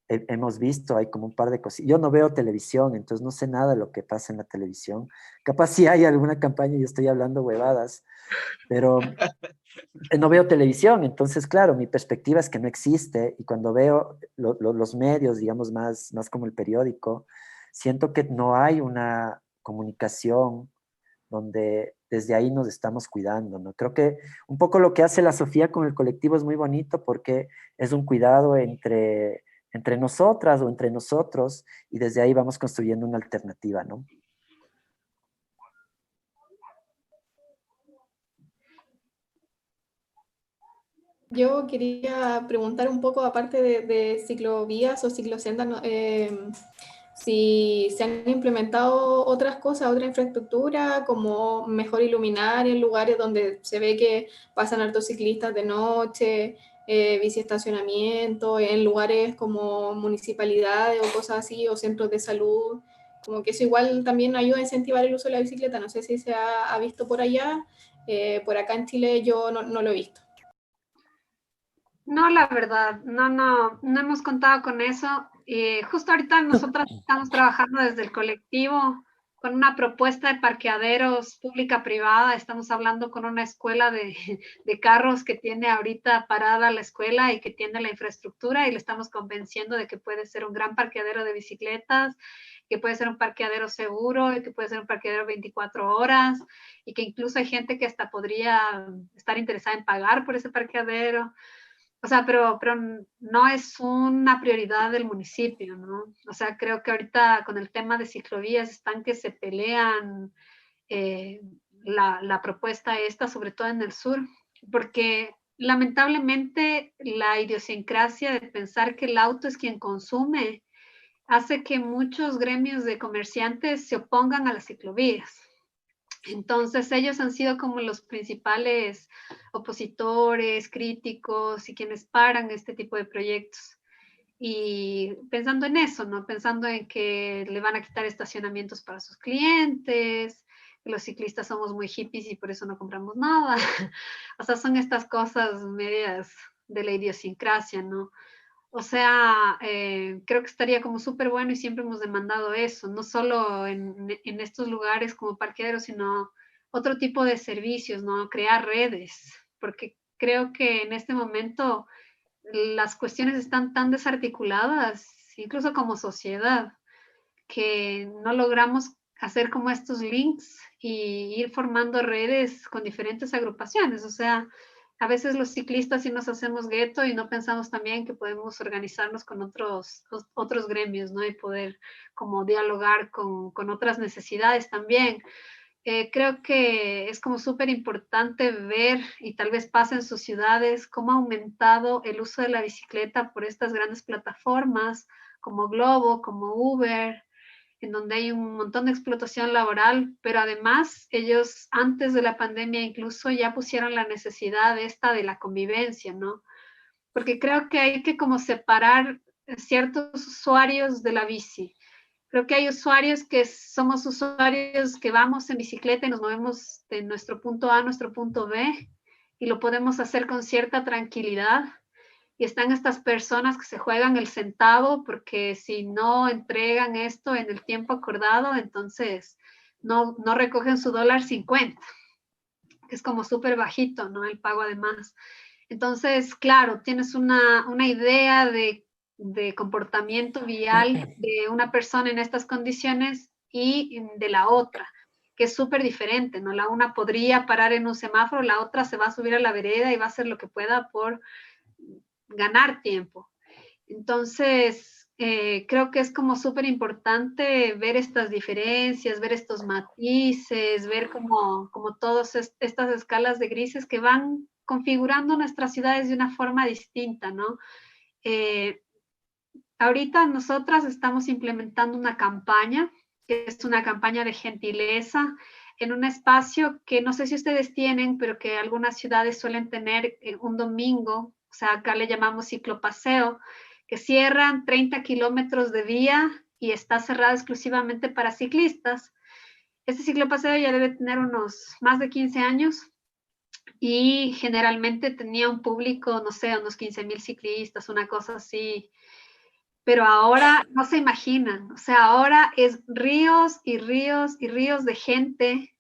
hemos visto, hay como un par de cosas. Yo no veo televisión, entonces no sé nada de lo que pasa en la televisión. Capaz sí hay alguna campaña y estoy hablando huevadas, pero no veo televisión, entonces claro, mi perspectiva es que no existe, y cuando veo los medios, digamos más como el periódico, siento que no hay una comunicación donde desde ahí nos estamos cuidando, ¿no? Creo que un poco lo que hace la Sofía con el colectivo es muy bonito porque es un cuidado entre nosotras o entre nosotros, y desde ahí vamos construyendo una alternativa, ¿no? Yo quería preguntar un poco, aparte de ciclovías o ciclosendas, ¿no? Si se han implementado otras cosas, otra infraestructura, como mejor iluminar en lugares donde se ve que pasan hartos ciclistas de noche, biciestacionamiento, en lugares como municipalidades o cosas así, o centros de salud, como que eso igual también ayuda a incentivar el uso de la bicicleta. No sé si se ha visto por allá, por acá en Chile yo no lo he visto. No, la verdad, no hemos contado con eso. Justo ahorita nosotras estamos trabajando desde el colectivo con una propuesta de parqueaderos pública-privada. Estamos hablando con una escuela de carros que tiene ahorita parada la escuela y que tiene la infraestructura, y le estamos convenciendo de que puede ser un gran parqueadero de bicicletas, que puede ser un parqueadero seguro y que puede ser un parqueadero 24 horas, y que incluso hay gente que hasta podría estar interesada en pagar por ese parqueadero. O sea, pero no es una prioridad del municipio, ¿no? O sea, creo que ahorita con el tema de ciclovías están que se pelean la propuesta esta, sobre todo en el sur, porque lamentablemente la idiosincrasia de pensar que el auto es quien consume hace que muchos gremios de comerciantes se opongan a las ciclovías. Entonces ellos han sido como los principales opositores, críticos y quienes paran este tipo de proyectos. Y pensando en eso, ¿no? Pensando en que le van a quitar estacionamientos para sus clientes, que los ciclistas somos muy hippies y por eso no compramos nada. O sea, son estas cosas medias de la idiosincrasia, ¿no? O sea, creo que estaría como súper bueno y siempre hemos demandado eso, no solo en estos lugares como parqueaderos, sino otro tipo de servicios, ¿no? Crear redes, porque creo que en este momento las cuestiones están tan desarticuladas, incluso como sociedad, que no logramos hacer como estos links y ir formando redes con diferentes agrupaciones. O sea, a veces los ciclistas sí nos hacemos gueto y no pensamos también que podemos organizarnos con otros gremios, ¿no? Y poder como dialogar con otras necesidades también. Creo que es como súper importante ver, y tal vez pasa en sus ciudades, cómo ha aumentado el uso de la bicicleta por estas grandes plataformas como Globo, como Uber, en donde hay un montón de explotación laboral, pero además ellos antes de la pandemia incluso ya pusieron la necesidad esta de la convivencia, ¿no? Porque creo que hay que como separar ciertos usuarios de la bici. Creo que hay usuarios que somos usuarios que vamos en bicicleta y nos movemos de nuestro punto A a nuestro punto B y lo podemos hacer con cierta tranquilidad. Y están estas personas que se juegan el centavo porque si no entregan esto en el tiempo acordado, entonces no recogen su $1.50, que es como súper bajito, ¿no? El pago además. Entonces, claro, tienes una idea de comportamiento vial de una persona en estas condiciones y de la otra, que es súper diferente, ¿no? La una podría parar en un semáforo, la otra se va a subir a la vereda y va a hacer lo que pueda por ganar tiempo. Entonces, creo que es como súper importante ver estas diferencias, ver estos matices, ver como todas estas escalas de grises que van configurando nuestras ciudades de una forma distinta, ¿no? Ahorita nosotras estamos implementando una campaña, que es una campaña de gentileza, en un espacio que no sé si ustedes tienen, pero que algunas ciudades suelen tener un domingo, o sea, acá le llamamos ciclopaseo, que cierran 30 kilómetros de vía y está cerrado exclusivamente para ciclistas. Este ciclopaseo ya debe tener unos más de 15 años y generalmente tenía un público, no sé, unos 15,000 ciclistas, una cosa así. Pero ahora no se imaginan, o sea, ahora es ríos y ríos y ríos de gente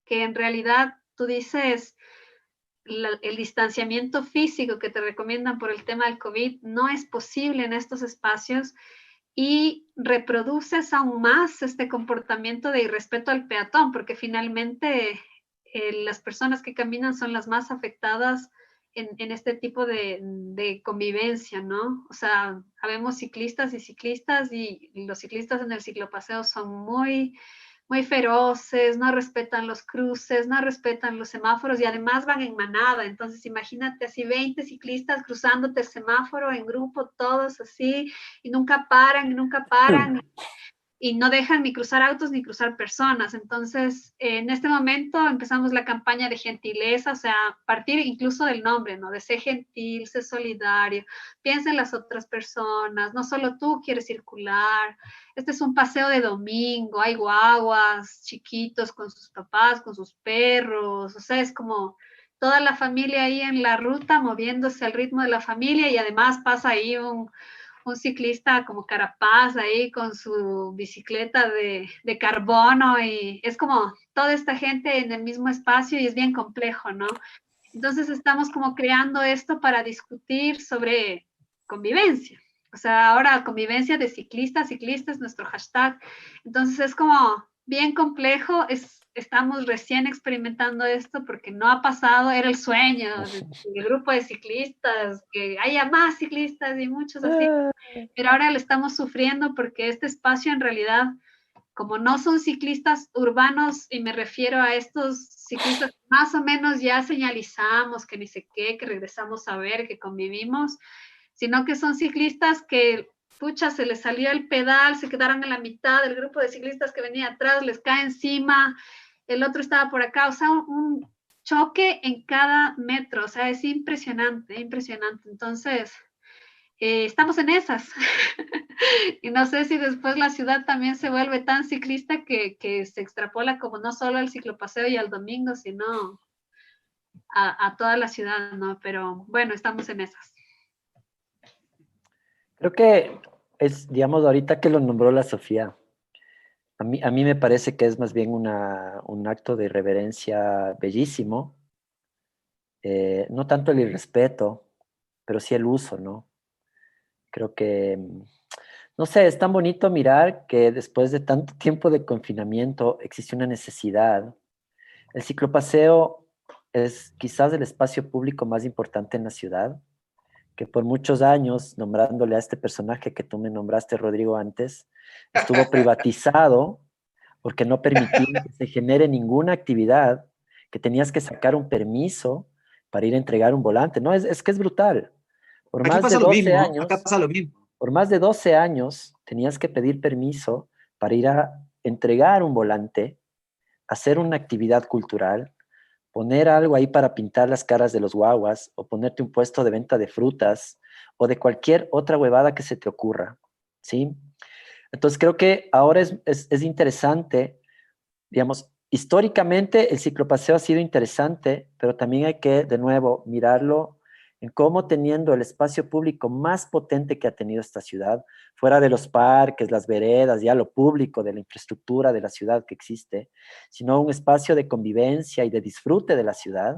que en realidad tú dices, el distanciamiento físico que te recomiendan por el tema del COVID no es posible en estos espacios y reproduces aún más este comportamiento de irrespeto al peatón, porque finalmente las personas que caminan son las más afectadas en este tipo de convivencia, ¿no? O sea, habemos ciclistas y los ciclistas en el ciclopaseo son muy feroces, no respetan los cruces, no respetan los semáforos y además van en manada. Entonces, imagínate así 20 ciclistas cruzándote el semáforo en grupo, todos así, y nunca paran. Y no dejan ni cruzar autos ni cruzar personas. Entonces, en este momento empezamos la campaña de gentileza, o sea, partir incluso del nombre, ¿no? De ser gentil, ser solidario, piensa en las otras personas, no solo tú quieres circular. Este es un paseo de domingo, hay guaguas chiquitos con sus papás, con sus perros, o sea, es como toda la familia ahí en la ruta moviéndose al ritmo de la familia y además pasa ahí un ciclista como Carapaz ahí con su bicicleta de carbono y es como toda esta gente en el mismo espacio y es bien complejo, ¿no? Entonces estamos como creando esto para discutir sobre convivencia. O sea, ahora convivencia de ciclistas, ciclista es nuestro hashtag. Entonces es como bien complejo, estamos recién experimentando esto porque no ha pasado, era el sueño del grupo de ciclistas, que haya más ciclistas y muchos así, pero ahora lo estamos sufriendo porque este espacio en realidad, como no son ciclistas urbanos, y me refiero a estos ciclistas que más o menos ya señalizamos, que ni sé qué, que regresamos a ver, que convivimos, sino que son ciclistas que, pucha, se les salió el pedal, se quedaron en la mitad del grupo de ciclistas que venía atrás, les cae encima, el otro estaba por acá, o sea, un choque en cada metro, o sea, es impresionante, impresionante. Entonces, estamos en esas. Y no sé si después la ciudad también se vuelve tan ciclista que se extrapola como no solo al ciclopaseo y al domingo, sino a toda la ciudad, ¿no? Pero bueno, estamos en esas. Creo que es, digamos, ahorita que lo nombró la Sofía, a mí me parece que es más bien un acto de reverencia bellísimo, no tanto el irrespeto, pero sí el uso, ¿no? Creo que, no sé, es tan bonito mirar que después de tanto tiempo de confinamiento existe una necesidad. El ciclopaseo es quizás el espacio público más importante en la ciudad, que por muchos años, nombrándole a este personaje que tú me nombraste, Rodrigo, antes, estuvo privatizado porque no permitía que se genere ninguna actividad, que tenías que sacar un permiso para ir a entregar un volante. No, es que es brutal. Por Aquí más de pasa lo 12 mismo, ¿no? Acá años, pasa lo mismo. por más de 12 años tenías que pedir permiso para ir a entregar un volante, hacer una actividad cultural, poner algo ahí para pintar las caras de los guaguas o ponerte un puesto de venta de frutas o de cualquier otra huevada que se te ocurra, ¿sí? Entonces creo que ahora es interesante, digamos, históricamente el ciclopaseo ha sido interesante, pero también hay que, de nuevo, mirarlo en cómo teniendo el espacio público más potente que ha tenido esta ciudad, fuera de los parques, las veredas, ya lo público, de la infraestructura de la ciudad que existe, sino un espacio de convivencia y de disfrute de la ciudad,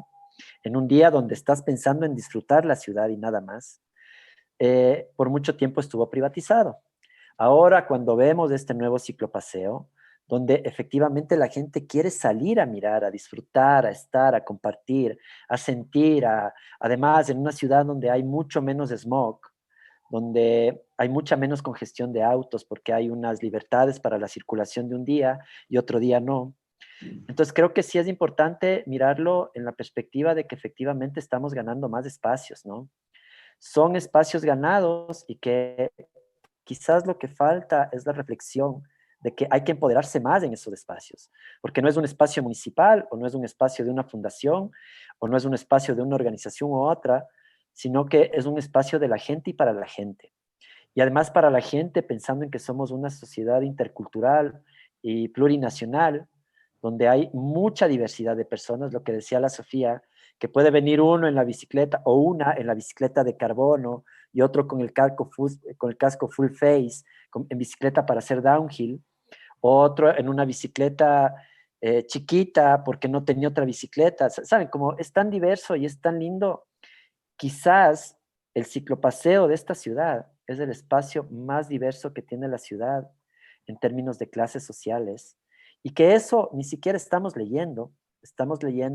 en un día donde estás pensando en disfrutar la ciudad y nada más, por mucho tiempo estuvo privatizado. Ahora, cuando vemos este nuevo ciclopaseo, donde efectivamente la gente quiere salir a mirar, a disfrutar, a estar, a compartir, a sentir, además en una ciudad donde hay mucho menos smog, donde hay mucha menos congestión de autos porque hay unas libertades para la circulación de un día y otro día no. Entonces creo que sí es importante mirarlo en la perspectiva de que efectivamente estamos ganando más espacios, ¿no? Son espacios ganados y que quizás lo que falta es la reflexión de que hay que empoderarse más en esos espacios, porque no es un espacio municipal o no es un espacio de una fundación o no es un espacio de una organización u otra, sino que es un espacio de la gente y para la gente. Y además para la gente pensando en que somos una sociedad intercultural y plurinacional, donde hay mucha diversidad de personas, lo que decía la Sofía, que puede venir uno en la bicicleta o una en la bicicleta de carbono y otro con el casco full face, en bicicleta para hacer downhill, otro en una bicicleta chiquita porque no tenía otra bicicleta. ¿Saben? Como es tan diverso y es tan lindo, quizás el ciclopaseo de esta ciudad es el espacio más diverso que tiene la ciudad en términos de clases sociales y que eso ni siquiera estamos leyendo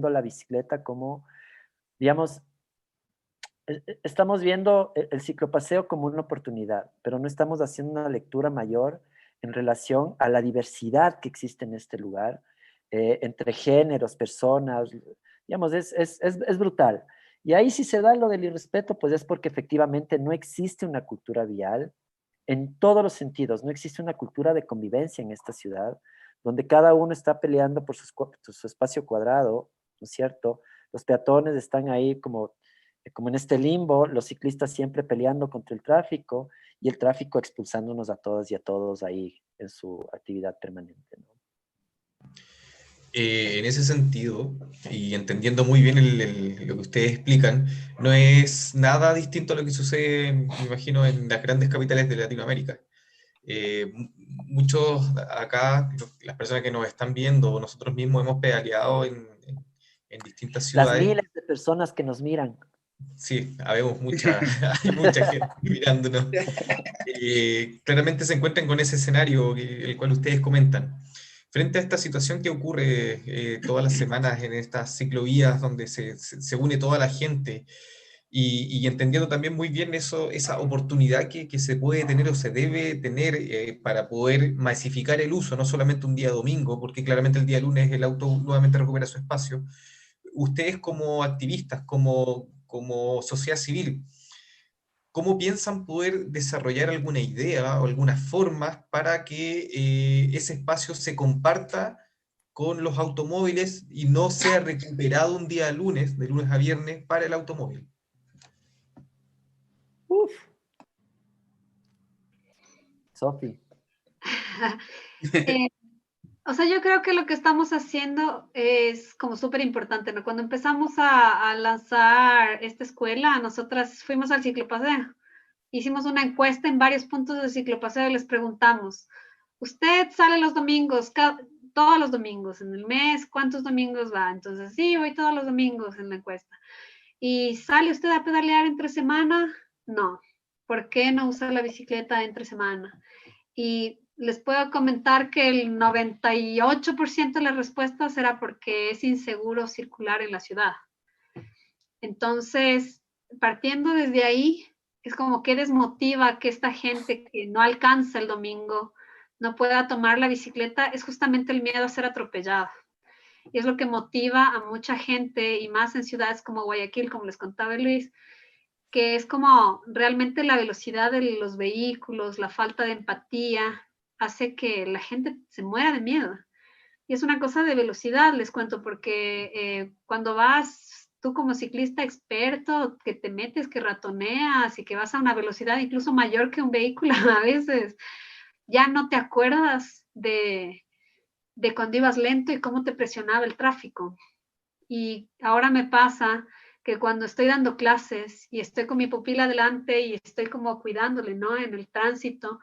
la bicicleta como, digamos, estamos viendo el ciclopaseo como una oportunidad, pero no estamos haciendo una lectura mayor en relación a la diversidad que existe en este lugar, entre géneros, personas, digamos, es brutal. Y ahí si se da lo del irrespeto, pues es porque efectivamente no existe una cultura vial en todos los sentidos, no existe una cultura de convivencia en esta ciudad, donde cada uno está peleando por su espacio cuadrado, ¿no es cierto? Los peatones están ahí como en este limbo, los ciclistas siempre peleando contra el tráfico y el tráfico expulsándonos a todas y a todos ahí en su actividad permanente, ¿no? En ese sentido, y entendiendo muy bien lo que ustedes explican, no es nada distinto a lo que sucede, me imagino, en las grandes capitales de Latinoamérica. Muchos acá, las personas que nos están viendo, nosotros mismos hemos pedaleado en distintas Las ciudades. miles de personas que nos miran. Sí, habemos mucha, hay mucha gente mirándonos. Claramente se encuentran con ese escenario el cual ustedes comentan. Frente a esta situación que ocurre todas las semanas en estas ciclovías donde se une toda la gente y entendiendo también muy bien eso, esa oportunidad que se puede tener o se debe tener para poder masificar el uso, no solamente un día domingo, porque claramente el día lunes el auto nuevamente recupera su espacio. Ustedes como activistas, como sociedad civil, ¿cómo piensan poder desarrollar alguna idea o algunas formas para que ese espacio se comparta con los automóviles y no sea recuperado un día lunes, de lunes a viernes, para el automóvil? Uf, Sofi. Eh, o sea, yo creo que lo que estamos haciendo es como súper importante, ¿no? Cuando empezamos a lanzar esta escuela, nosotras fuimos al ciclopaseo. Hicimos una encuesta en varios puntos del ciclopaseo y les preguntamos, ¿usted sale los domingos, todos los domingos en el mes? ¿Cuántos domingos va? Entonces, sí, voy todos los domingos en la encuesta. ¿Y sale usted a pedalear entre semana? No. ¿Por qué no usa la bicicleta entre semana? Y les puedo comentar que el 98% de las respuestas era porque es inseguro circular en la ciudad. Entonces, partiendo desde ahí, es como que desmotiva que esta gente que no alcanza el domingo no pueda tomar la bicicleta, es justamente el miedo a ser atropellado. Y es lo que motiva a mucha gente, y más en ciudades como Guayaquil, como les contaba Luis, que es como realmente la velocidad de los vehículos, la falta de empatía, hace que la gente se muera de miedo. Y es una cosa de velocidad, les cuento, porque cuando vas tú como ciclista experto, que te metes, que ratoneas y que vas a una velocidad incluso mayor que un vehículo, a veces ya no te acuerdas de cuando ibas lento y cómo te presionaba el tráfico. Y ahora me pasa que cuando estoy dando clases y estoy con mi pupila delante y estoy como cuidándole, ¿no? En el tránsito,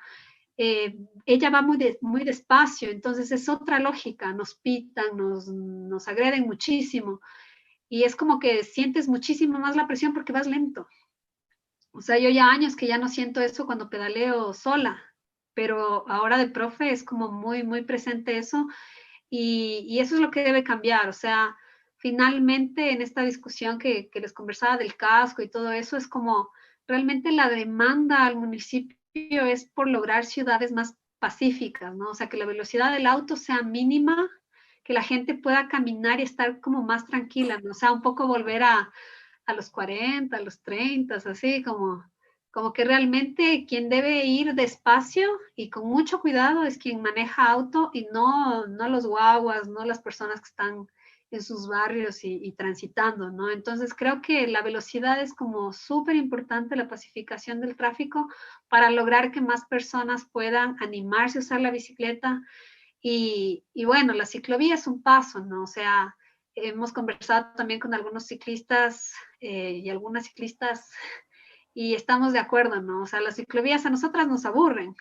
ella va muy despacio, entonces es otra lógica, nos pitan, nos agreden muchísimo y es como que sientes muchísimo más la presión porque vas lento. O sea, yo ya años que ya no siento eso cuando pedaleo sola, pero ahora de profe es como muy presente eso y eso es lo que debe cambiar. O sea, finalmente en esta discusión que les conversaba del casco y todo eso, es como realmente la demanda al municipio es por lograr ciudades más pacíficas, ¿no? O sea, que la velocidad del auto sea mínima, que la gente pueda caminar y estar como más tranquila, ¿no? O sea, un poco volver a los 40, a los 30, así como que realmente quien debe ir despacio y con mucho cuidado es quien maneja auto y no los guaguas, no las personas que están en sus barrios y transitando, ¿no? Entonces creo que la velocidad es como súper importante, la pacificación del tráfico para lograr que más personas puedan animarse a usar la bicicleta y bueno, la ciclovía es un paso, ¿no? O sea, hemos conversado también con algunos ciclistas y algunas ciclistas y estamos de acuerdo, ¿no? O sea, las ciclovías a nosotras nos aburren.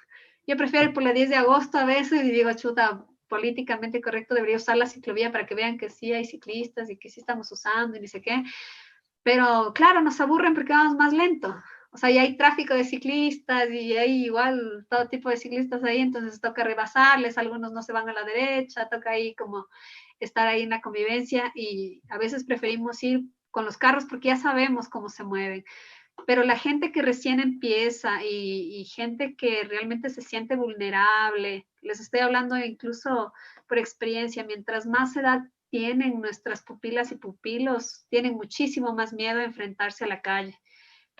Yo prefiero ir por la 10 de agosto a veces y digo, chuta, políticamente correcto, debería usar la ciclovía para que vean que sí hay ciclistas y que sí estamos usando y ni sé qué. Pero claro, nos aburren porque vamos más lento. O sea, y hay tráfico de ciclistas y hay igual todo tipo de ciclistas ahí, entonces toca rebasarles, algunos no se van a la derecha, toca ahí como estar ahí en la convivencia y a veces preferimos ir con los carros porque ya sabemos cómo se mueven. Pero la gente que recién empieza y gente que realmente se siente vulnerable, les estoy hablando incluso por experiencia, mientras más edad tienen nuestras pupilas y pupilos, tienen muchísimo más miedo a enfrentarse a la calle.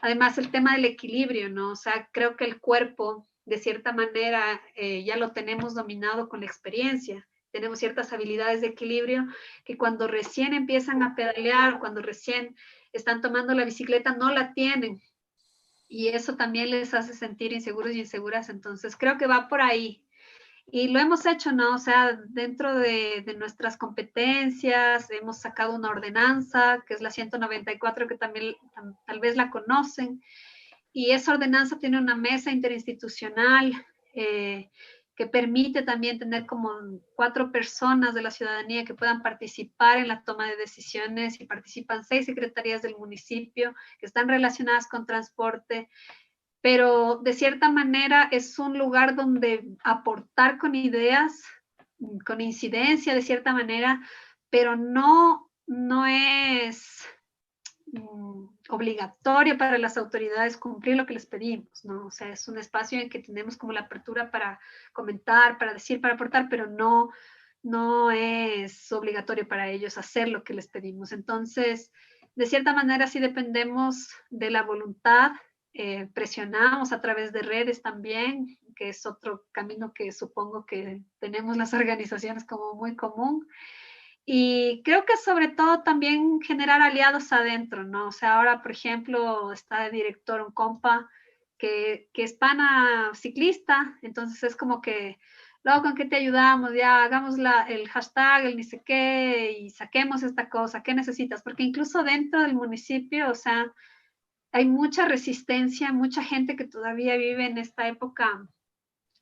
Además, el tema del equilibrio, ¿no? O sea, creo que el cuerpo, de cierta manera, ya lo tenemos dominado con la experiencia. Tenemos ciertas habilidades de equilibrio que cuando recién empiezan a pedalear, cuando recién están tomando la bicicleta, no la tienen. Y eso también les hace sentir inseguros y inseguras. Entonces, creo que va por ahí. Y lo hemos hecho, ¿no? O sea, dentro de nuestras competencias hemos sacado una ordenanza, que es la 194, que también tal vez la conocen. Y esa ordenanza tiene una mesa interinstitucional que permite también tener como 4 personas de la ciudadanía que puedan participar en la toma de decisiones, y participan 6 secretarías del municipio que están relacionadas con transporte, pero de cierta manera es un lugar donde aportar con ideas, con incidencia de cierta manera, pero no es obligatorio para las autoridades cumplir lo que les pedimos, ¿no? O sea, es un espacio en que tenemos como la apertura para comentar, para decir, para aportar, pero no es obligatorio para ellos hacer lo que les pedimos. Entonces, de cierta manera sí dependemos de la voluntad, presionamos a través de redes también, que es otro camino que supongo que tenemos las organizaciones como muy común. Y creo que sobre todo también generar aliados adentro, ¿no? O sea, ahora, por ejemplo, está de director un compa que es pana ciclista, entonces es como que, luego, ¿con qué te ayudamos? Ya hagamos el hashtag, el ni sé qué, y saquemos esta cosa, ¿qué necesitas? Porque incluso dentro del municipio, o sea, hay mucha resistencia, mucha gente que todavía vive en esta época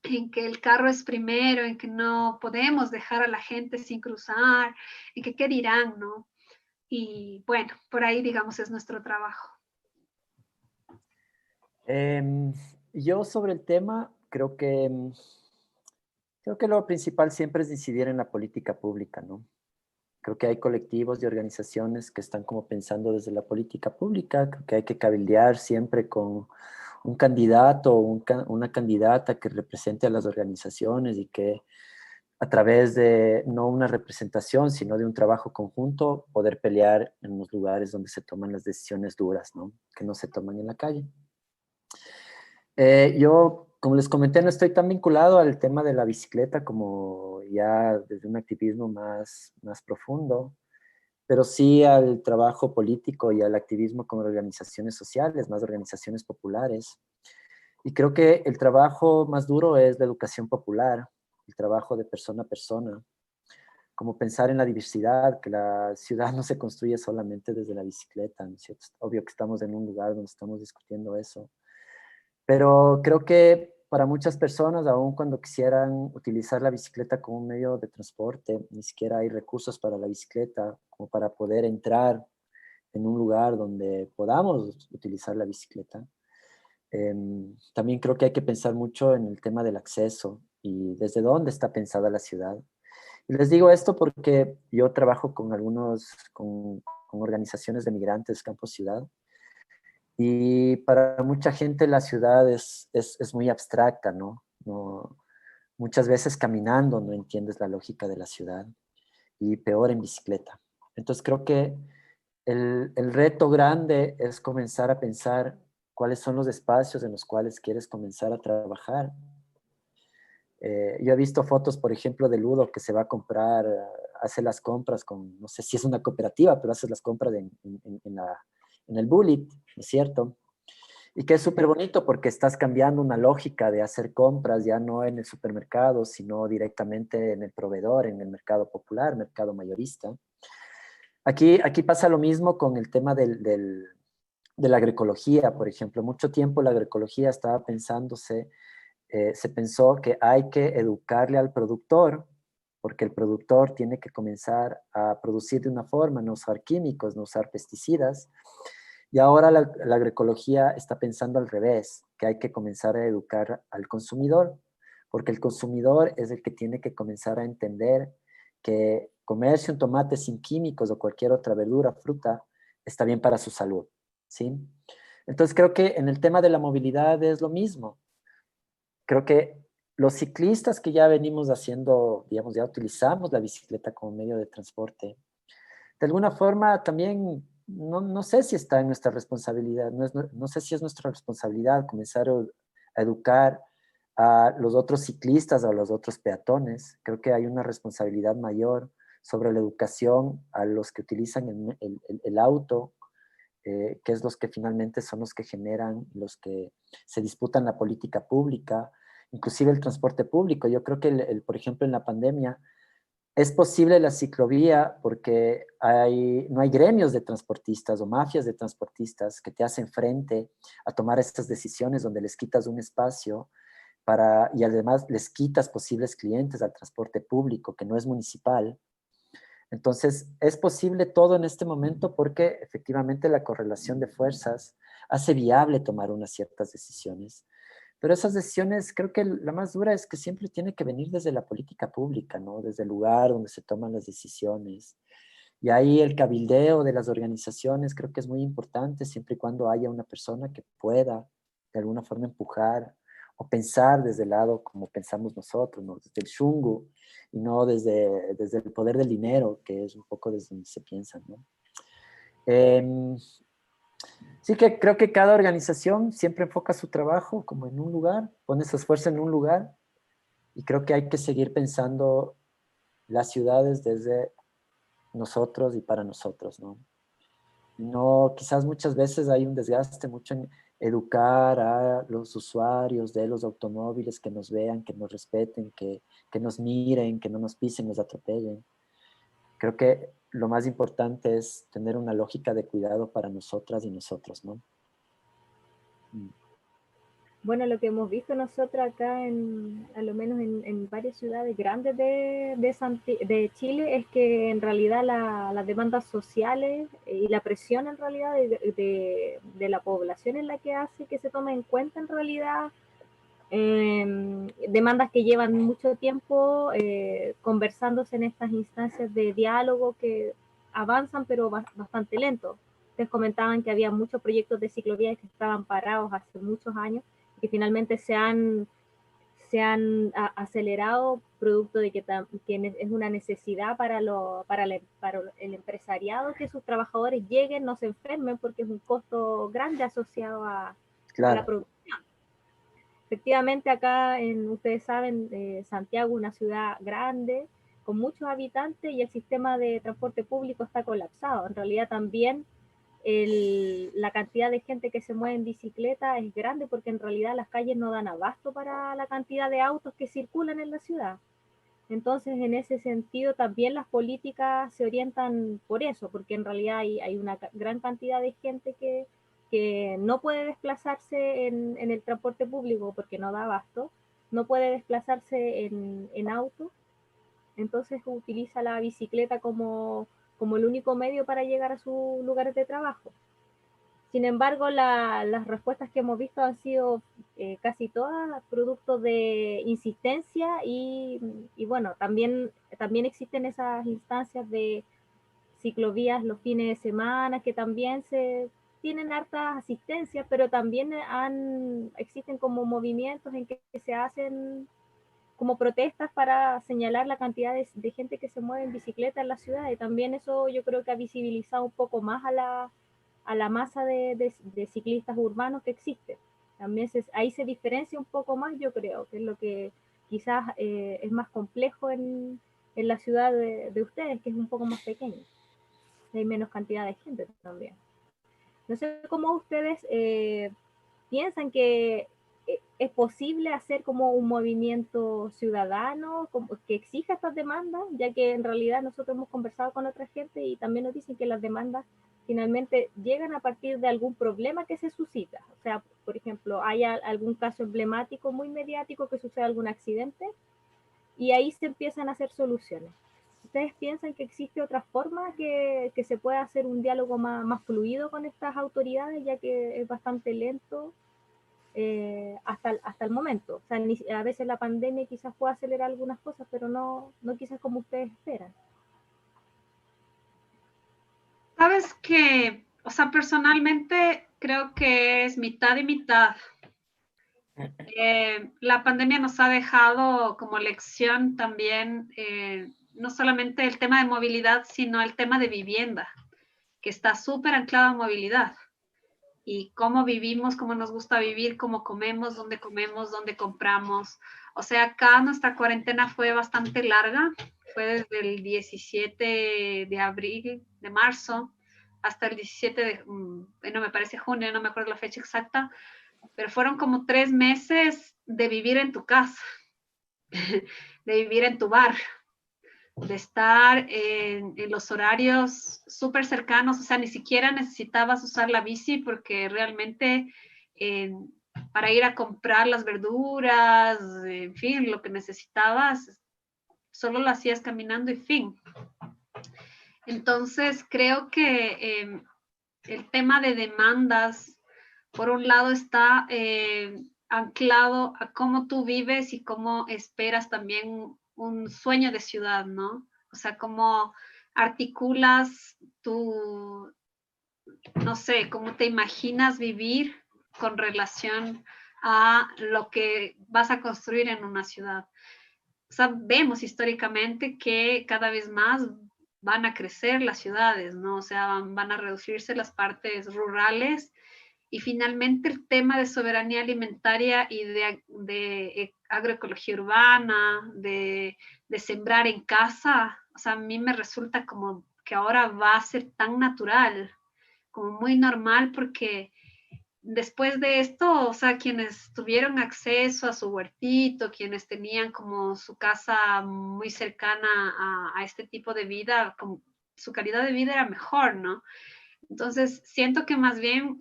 en que el carro es primero, en que no podemos dejar a la gente sin cruzar, en que qué dirán, ¿no? Y bueno, por ahí, digamos, es nuestro trabajo. Em, yo sobre el tema creo que lo principal siempre es incidir en la política pública, ¿no? Creo que hay colectivos y organizaciones que están como pensando desde la política pública. Creo que hay que cabildear siempre con un candidato o una candidata que represente a las organizaciones y que a través de no una representación, sino de un trabajo conjunto, poder pelear en los lugares donde se toman las decisiones duras, ¿no? Que no se toman en la calle. Yo, como les comenté, no estoy tan vinculado al tema de la bicicleta como ya desde un activismo más profundo, pero sí al trabajo político y al activismo con organizaciones sociales, más organizaciones populares. Y creo que el trabajo más duro es la educación popular, el trabajo de persona a persona, como pensar en la diversidad, que la ciudad no se construye solamente desde la bicicleta, ¿no es cierto? Obvio que estamos en un lugar donde estamos discutiendo eso, pero creo que para muchas personas, aun cuando quisieran utilizar la bicicleta como un medio de transporte, ni siquiera hay recursos para la bicicleta como para poder entrar en un lugar donde podamos utilizar la bicicleta. También creo que hay que pensar mucho en el tema del acceso y desde dónde está pensada la ciudad. Y les digo esto porque yo trabajo con organizaciones de migrantes campo ciudad, y para mucha gente la ciudad es muy abstracta, ¿no? No, muchas veces caminando no entiendes la lógica de la ciudad, y peor en bicicleta. Entonces creo que el reto grande es comenzar a pensar cuáles son los espacios en los cuales quieres comenzar a trabajar. Yo he visto fotos, por ejemplo, de Ludo que se va a comprar, hace las compras con, no sé si es una cooperativa, pero hace las compras en el Bullet, ¿no es cierto? Y que es súper bonito porque estás cambiando una lógica de hacer compras ya no en el supermercado, sino directamente en el proveedor, en el mercado popular, mercado mayorista. Aquí pasa lo mismo con el tema de la agroecología, por ejemplo. Mucho tiempo la agroecología estaba pensándose, se pensó que hay que educarle al productor, porque el productor tiene que comenzar a producir de una forma, no usar químicos, no usar pesticidas. Y ahora la agroecología está pensando al revés, que hay que comenzar a educar al consumidor, porque el consumidor es el que tiene que comenzar a entender que comerse un tomate sin químicos o cualquier otra verdura, fruta, está bien para su salud, ¿sí? Entonces creo que en el tema de la movilidad es lo mismo. Creo que los ciclistas que ya venimos haciendo, digamos, ya utilizamos la bicicleta como medio de transporte, de alguna forma también, no sé si está en nuestra responsabilidad, no sé si es nuestra responsabilidad comenzar a educar a los otros ciclistas o a los otros peatones. Creo que hay una responsabilidad mayor sobre la educación a los que utilizan el auto, que es los que finalmente son los que generan, los que se disputan la política pública, inclusive el transporte público. Yo creo que, por ejemplo, en la pandemia, es posible la ciclovía porque no hay gremios de transportistas o mafias de transportistas que te hacen frente a tomar estas decisiones donde les quitas un espacio y además les quitas posibles clientes al transporte público que no es municipal. Entonces, es posible todo en este momento porque efectivamente la correlación de fuerzas hace viable tomar unas ciertas decisiones. Pero esas decisiones, creo que la más dura es que siempre tiene que venir desde la política pública, ¿no? Desde el lugar donde se toman las decisiones. Y ahí el cabildeo de las organizaciones creo que es muy importante, siempre y cuando haya una persona que pueda de alguna forma empujar o pensar desde el lado como pensamos nosotros, ¿no? Desde el shungu y no desde el poder del dinero, que es un poco desde donde se piensa, ¿no? Sí que creo que cada organización siempre enfoca su trabajo como en un lugar, pone su esfuerzo en un lugar y creo que hay que seguir pensando las ciudades desde nosotros y para nosotros, ¿no? No, quizás muchas veces hay un desgaste mucho en educar a los usuarios de los automóviles que nos vean, que nos respeten, que nos miren, que no nos pisen, nos atropellen. Creo que lo más importante es tener una lógica de cuidado para nosotras y nosotros, ¿no? Bueno, lo que hemos visto nosotros acá, a lo menos en varias ciudades grandes de Chile, es que en realidad las demandas sociales y la presión en realidad de la población es la que hace que se tome en cuenta en realidad demandas que llevan mucho tiempo conversándose en estas instancias de diálogo que avanzan pero bastante lento. Ustedes comentaban que había muchos proyectos de ciclovías que estaban parados hace muchos años y que finalmente se han acelerado producto de que es una necesidad para el empresariado que sus trabajadores lleguen, no se enfermen porque es un costo grande asociado a la producción. Efectivamente, acá, ustedes saben, Santiago, una ciudad grande, con muchos habitantes y el sistema de transporte público está colapsado. En realidad también la cantidad de gente que se mueve en bicicleta es grande porque en realidad las calles no dan abasto para la cantidad de autos que circulan en la ciudad. Entonces, en ese sentido, también las políticas se orientan por eso, porque en realidad hay una gran cantidad de gente que no puede desplazarse en el transporte público porque no da abasto, no puede desplazarse en auto, entonces utiliza la bicicleta como el único medio para llegar a sus lugares de trabajo. Sin embargo, las respuestas que hemos visto han sido casi todas producto de insistencia y bueno, también existen esas instancias de ciclovías los fines de semana que también tienen harta asistencia, pero también existen como movimientos en que se hacen como protestas para señalar la cantidad de gente que se mueve en bicicleta en la ciudad y también eso yo creo que ha visibilizado un poco más a la masa de ciclistas urbanos que existe. También ahí se diferencia un poco más, yo creo, que es lo que quizás es más complejo en la ciudad de ustedes, que es un poco más pequeña. Hay menos cantidad de gente también. No sé cómo ustedes piensan que es posible hacer como un movimiento ciudadano que exija estas demandas, ya que en realidad nosotros hemos conversado con otra gente y también nos dicen que las demandas finalmente llegan a partir de algún problema que se suscita. O sea, por ejemplo, hay algún caso emblemático muy mediático que sucede algún accidente y ahí se empiezan a hacer soluciones. ¿Ustedes piensan que existe otra forma que se pueda hacer un diálogo más fluido con estas autoridades, ya que es bastante lento hasta el momento? O sea, a veces la pandemia quizás pueda acelerar algunas cosas, pero no quizás como ustedes esperan. Sabes que, o sea, personalmente creo que es mitad y mitad. La pandemia nos ha dejado como lección también no solamente el tema de movilidad, sino el tema de vivienda, que está súper anclado a movilidad. Y cómo vivimos, cómo nos gusta vivir, cómo comemos, dónde compramos. O sea, acá nuestra cuarentena fue bastante larga, fue desde el 17 de abril, de marzo, hasta el 17 de, me parece junio, no me acuerdo la fecha exacta, pero fueron como 3 meses de vivir en tu casa, de vivir en tu bar, de estar en los horarios súper cercanos, o sea, ni siquiera necesitabas usar la bici porque realmente para ir a comprar las verduras, en fin, lo que necesitabas, solo lo hacías caminando y fin. Entonces, creo que el tema de demandas, por un lado, está anclado a cómo tú vives y cómo esperas también un sueño de ciudad, ¿no? O sea, cómo articulas tu, no sé, cómo te imaginas vivir con relación a lo que vas a construir en una ciudad. Sabemos históricamente que cada vez más van a crecer las ciudades, ¿no? O sea, van a reducirse las partes rurales y finalmente el tema de soberanía alimentaria y de agroecología urbana, de sembrar en casa, o sea, a mí me resulta como que ahora va a ser tan natural, como muy normal, porque después de esto, o sea, quienes tuvieron acceso a su huertito, quienes tenían como su casa muy cercana a este tipo de vida, como su calidad de vida era mejor, ¿no? Entonces, siento que más bien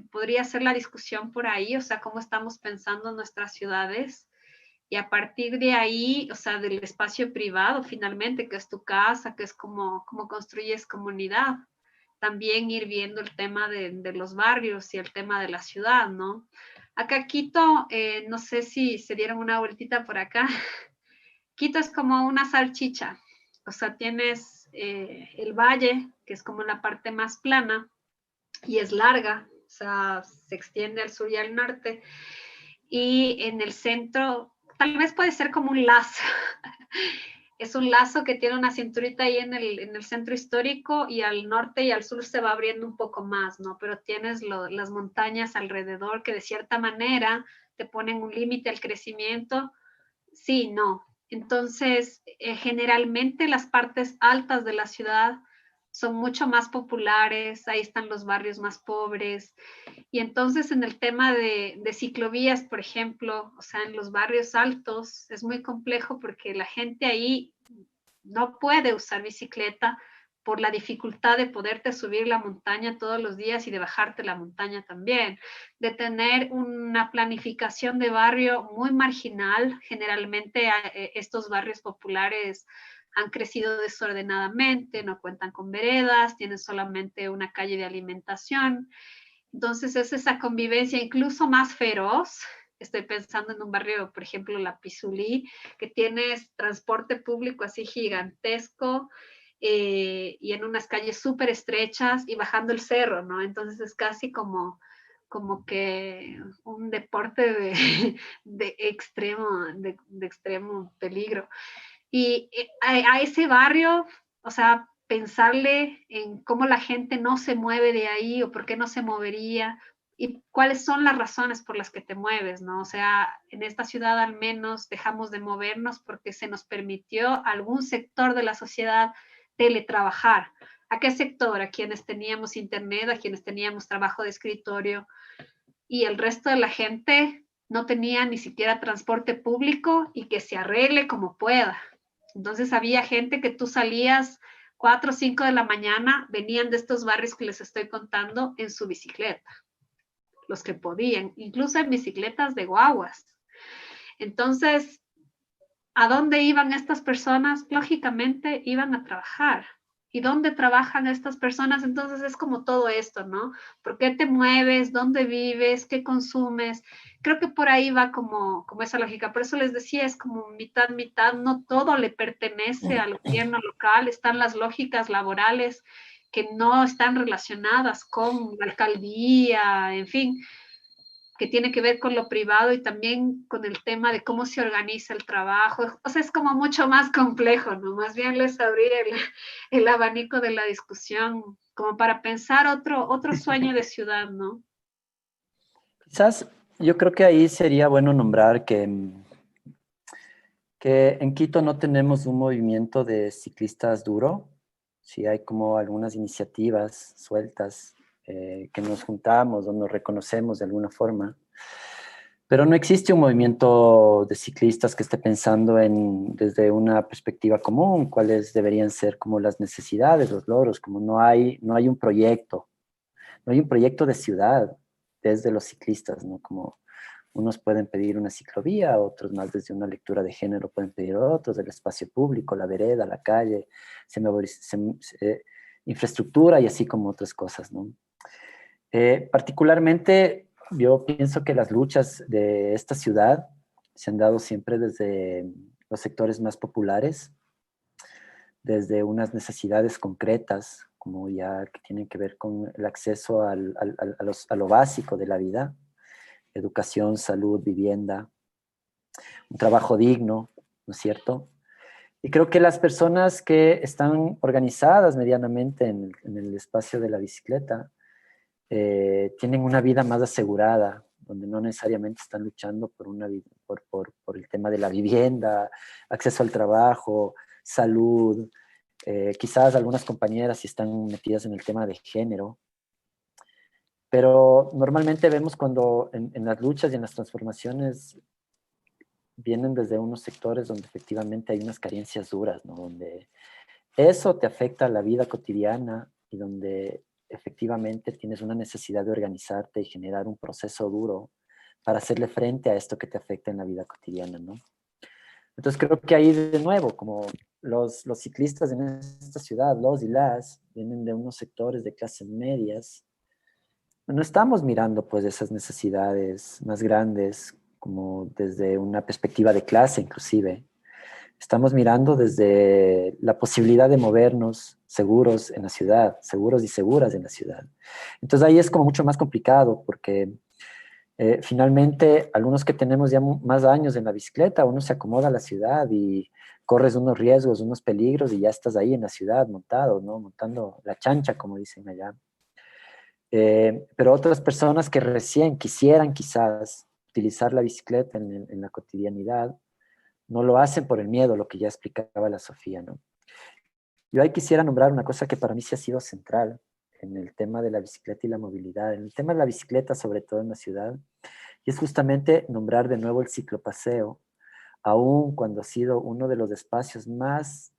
podría ser la discusión por ahí, o sea, cómo estamos pensando en nuestras ciudades y a partir de ahí, o sea, del espacio privado finalmente, que es tu casa, que es como construyes comunidad. También ir viendo el tema de los barrios y el tema de la ciudad, ¿no? Acá Quito, no sé si se dieron una vueltita por acá. Quito es como una salchicha, o sea, tienes el valle, que es como la parte más plana y es larga, o sea, se extiende al sur y al norte, y en el centro tal vez puede ser como un lazo. Es un lazo que tiene una cinturita ahí en el centro histórico y al norte y al sur se va abriendo un poco más, ¿no? Pero tienes las montañas alrededor que de cierta manera te ponen un límite al crecimiento. Sí, no. Entonces, generalmente las partes altas de la ciudad son mucho más populares, ahí están los barrios más pobres. Y entonces en el tema de ciclovías, por ejemplo, o sea, en los barrios altos es muy complejo porque la gente ahí no puede usar bicicleta por la dificultad de poderte subir la montaña todos los días y de bajarte la montaña también, de tener una planificación de barrio muy marginal. Generalmente estos barrios populares han crecido desordenadamente, no cuentan con veredas, tienen solamente una calle de alimentación. Entonces es esa convivencia incluso más feroz. Estoy pensando en un barrio, por ejemplo, La Pizulí, que tienes transporte público así gigantesco y en unas calles súper estrechas y bajando el cerro, ¿no? Entonces es casi como que un deporte de extremo peligro. Y a ese barrio, o sea, pensarle en cómo la gente no se mueve de ahí o por qué no se movería y cuáles son las razones por las que te mueves, ¿no? O sea, en esta ciudad al menos dejamos de movernos porque se nos permitió algún sector de la sociedad teletrabajar. ¿A qué sector? A quienes teníamos internet, a quienes teníamos trabajo de escritorio y el resto de la gente no tenía ni siquiera transporte público y que se arregle como pueda. Entonces había gente que tú salías 4 o 5 de la mañana, venían de estos barrios que les estoy contando en su bicicleta, los que podían, incluso en bicicletas de guaguas. Entonces, ¿a dónde iban estas personas? Lógicamente iban a trabajar. ¿Y dónde trabajan estas personas? Entonces es como todo esto, ¿no? ¿Por qué te mueves? ¿Dónde vives? ¿Qué consumes? Creo que por ahí va como esa lógica. Por eso les decía, es como mitad, mitad. No todo le pertenece al gobierno local. Están las lógicas laborales que no están relacionadas con la alcaldía, en fin, que tiene que ver con lo privado y también con el tema de cómo se organiza el trabajo. O sea, es como mucho más complejo, ¿no? Más bien les abrí el abanico de la discusión como para pensar otro sueño de ciudad, ¿no? Quizás yo creo que ahí sería bueno nombrar que en Quito no tenemos un movimiento de ciclistas duro. Sí hay como algunas iniciativas sueltas que nos juntamos o nos reconocemos de alguna forma. Pero no existe un movimiento de ciclistas que esté pensando desde una perspectiva común, cuáles deberían ser como las necesidades, los logros, como no hay un proyecto, no hay un proyecto de ciudad desde los ciclistas, ¿no? Como unos pueden pedir una ciclovía, otros más desde una lectura de género pueden pedir otros, el espacio público, la vereda, la calle, infraestructura y así como otras cosas, ¿no? Particularmente, yo pienso que las luchas de esta ciudad se han dado siempre desde los sectores más populares, desde unas necesidades concretas, como ya que tienen que ver con el acceso a lo básico de la vida, educación, salud, vivienda, un trabajo digno, ¿no es cierto? Y creo que las personas que están organizadas medianamente en el espacio de la bicicleta tienen una vida más asegurada, donde no necesariamente están luchando por el tema de la vivienda, acceso al trabajo, salud. Quizás algunas compañeras sí están metidas en el tema de género, pero normalmente vemos cuando en las luchas y en las transformaciones vienen desde unos sectores donde efectivamente hay unas carencias duras, ¿no? Donde eso te afecta a la vida cotidiana y donde efectivamente tienes una necesidad de organizarte y generar un proceso duro para hacerle frente a esto que te afecta en la vida cotidiana, ¿no? Entonces creo que ahí de nuevo, como los ciclistas en esta ciudad, los y las, vienen de unos sectores de clases medias, no estamos mirando pues esas necesidades más grandes como desde una perspectiva de clase inclusive. Estamos mirando desde la posibilidad de movernos seguros en la ciudad, seguros y seguras en la ciudad. Entonces ahí es como mucho más complicado porque finalmente algunos que tenemos ya más años en la bicicleta, uno se acomoda a la ciudad y corres unos riesgos, unos peligros y ya estás ahí en la ciudad montado, ¿no? Montando la chancha, como dicen allá. Pero otras personas que recién quisieran quizás utilizar la bicicleta en la cotidianidad, no lo hacen por el miedo, lo que ya explicaba la Sofía, ¿no? Yo ahí quisiera nombrar una cosa que para mí sí ha sido central en el tema de la bicicleta y la movilidad, en el tema de la bicicleta, sobre todo en la ciudad, y es justamente nombrar de nuevo el ciclopaseo, aun cuando ha sido uno de los espacios más,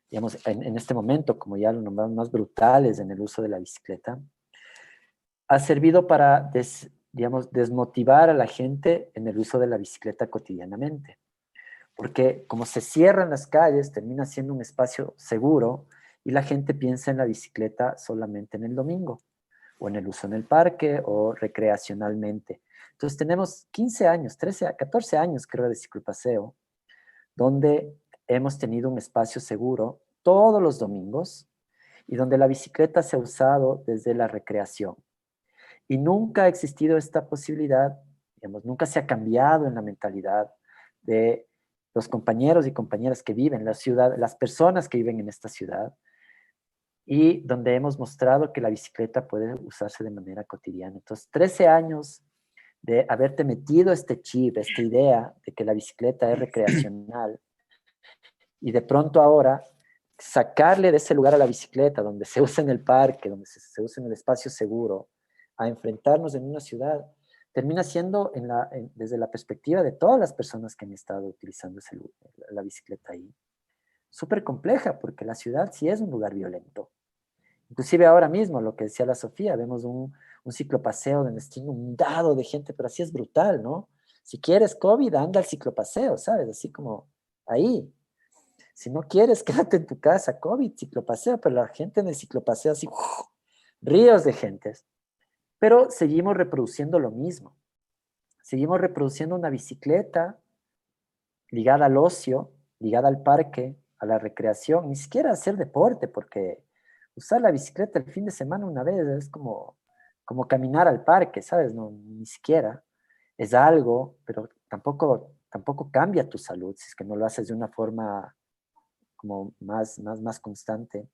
digamos, en este momento, como ya lo nombramos, más brutales en el uso de la bicicleta, ha servido para, digamos, desmotivar a la gente en el uso de la bicicleta cotidianamente. Porque como se cierran las calles, termina siendo un espacio seguro y la gente piensa en la bicicleta solamente en el domingo, o en el uso en el parque, o recreacionalmente. Entonces tenemos 15 años, 13, 14 años creo de ciclopaseo, donde hemos tenido un espacio seguro todos los domingos y donde la bicicleta se ha usado desde la recreación. Y nunca ha existido esta posibilidad, digamos, nunca se ha cambiado en la mentalidad de los compañeros y compañeras que viven en la ciudad, las personas que viven en esta ciudad, y donde hemos mostrado que la bicicleta puede usarse de manera cotidiana. Entonces, 13 años de haberte metido este chip, esta idea de que la bicicleta es recreacional, y de pronto ahora sacarle de ese lugar a la bicicleta, donde se usa en el parque, donde se usa en el espacio seguro, a enfrentarnos en una ciudad, termina siendo desde la perspectiva de todas las personas que han estado utilizando la bicicleta ahí, súper compleja, porque la ciudad sí es un lugar violento. Inclusive ahora mismo, lo que decía la Sofía, vemos un ciclopaseo donde está inundado de gente, pero así es brutal, ¿no? Si quieres COVID, anda al ciclopaseo, ¿sabes? Así como ahí. Si no quieres, quédate en tu casa, COVID, ciclopaseo, pero la gente en el ciclopaseo así, ríos de gentes. Pero seguimos reproduciendo lo mismo. Seguimos reproduciendo una bicicleta ligada al ocio, ligada al parque, a la recreación, ni siquiera a hacer deporte, porque usar la bicicleta el fin de semana una vez es como caminar al parque, ¿sabes? No, ni siquiera. Es algo, pero tampoco cambia tu salud si es que no lo haces de una forma como más constante.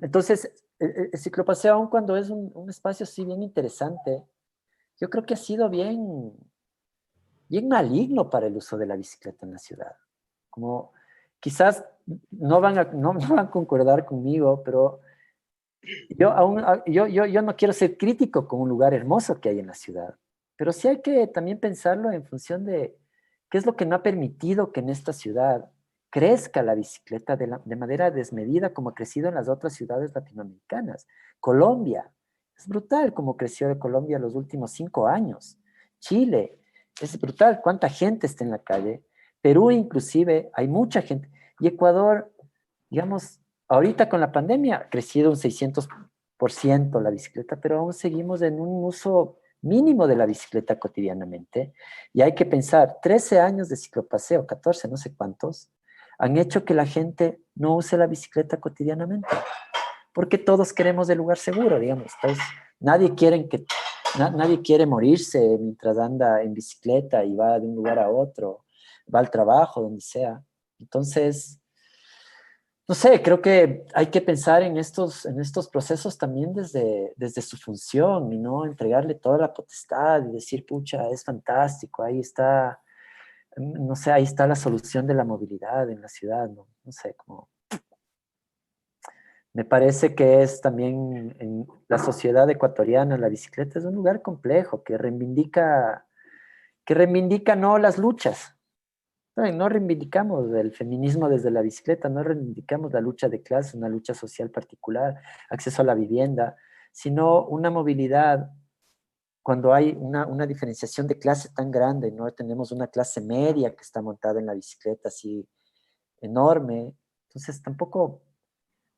Entonces, el ciclopaseo, aun cuando es un espacio así bien interesante, yo creo que ha sido bien maligno para el uso de la bicicleta en la ciudad. Como quizás no van a concordar conmigo, pero yo no quiero ser crítico con un lugar hermoso que hay en la ciudad, pero sí hay que también pensarlo en función de qué es lo que no ha permitido que en esta ciudad crezca la bicicleta de manera desmedida como ha crecido en las otras ciudades latinoamericanas. Colombia, es brutal como creció Colombia los últimos 5 años. Chile, es brutal cuánta gente está en la calle. Perú inclusive, hay mucha gente. Y Ecuador, digamos, ahorita con la pandemia ha crecido un 600% la bicicleta, pero aún seguimos en un uso mínimo de la bicicleta cotidianamente. Y hay que pensar, 13 años de ciclopaseo, 14, no sé cuántos, han hecho que la gente no use la bicicleta cotidianamente. Porque todos queremos el lugar seguro, digamos. Entonces, nadie quiere morirse mientras anda en bicicleta y va de un lugar a otro, va al trabajo, donde sea. Entonces, no sé, creo que hay que pensar en estos procesos también desde su función y no entregarle toda la potestad y decir, pucha, es fantástico, ahí está, no sé, ahí está la solución de la movilidad en la ciudad, no sé, como... Me parece que es también en la sociedad ecuatoriana, la bicicleta es un lugar complejo que reivindica no las luchas. No reivindicamos el feminismo desde la bicicleta, no reivindicamos la lucha de clase, una lucha social particular, acceso a la vivienda, sino una movilidad cuando hay una diferenciación de clase tan grande, ¿no? Tenemos una clase media que está montada en la bicicleta así enorme, entonces tampoco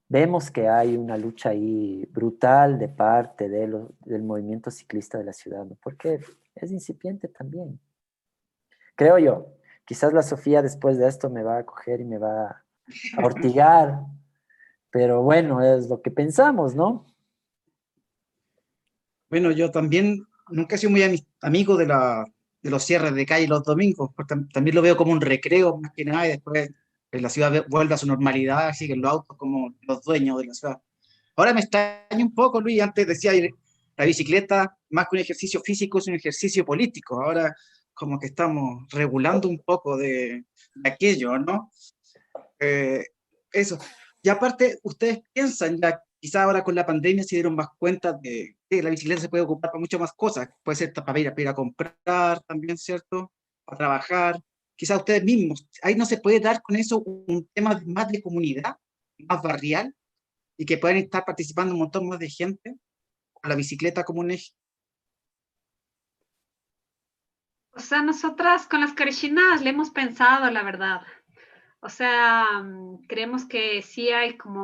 vemos que hay una lucha ahí brutal de parte del movimiento ciclista de la ciudad, ¿no? Porque es incipiente también. Creo yo. Quizás la Sofía después de esto me va a coger y me va a ortigar, pero bueno, es lo que pensamos, ¿no? Bueno, yo también nunca he sido muy amigo de los cierres de calle los domingos, porque también lo veo como un recreo más que nada, y después la ciudad vuelve a su normalidad, siguen los autos como los dueños de la ciudad. Ahora me extraña un poco, Luis, antes decía, la bicicleta, más que un ejercicio físico, es un ejercicio político. Ahora como que estamos regulando un poco de aquello, ¿no? Eh, eso. Y aparte, ustedes piensan, ya quizá ahora con la pandemia se dieron más cuenta de que la bicicleta se puede ocupar para muchas más cosas. Puede ser para ir a comprar también, ¿cierto? Para trabajar. Quizá ustedes mismos. Ahí no se puede dar con eso un tema más de comunidad, más barrial, y que puedan estar participando un montón más de gente con la bicicleta como un eje. O sea, nosotras con las carishinas le hemos pensado, la verdad. O sea, creemos que sí hay como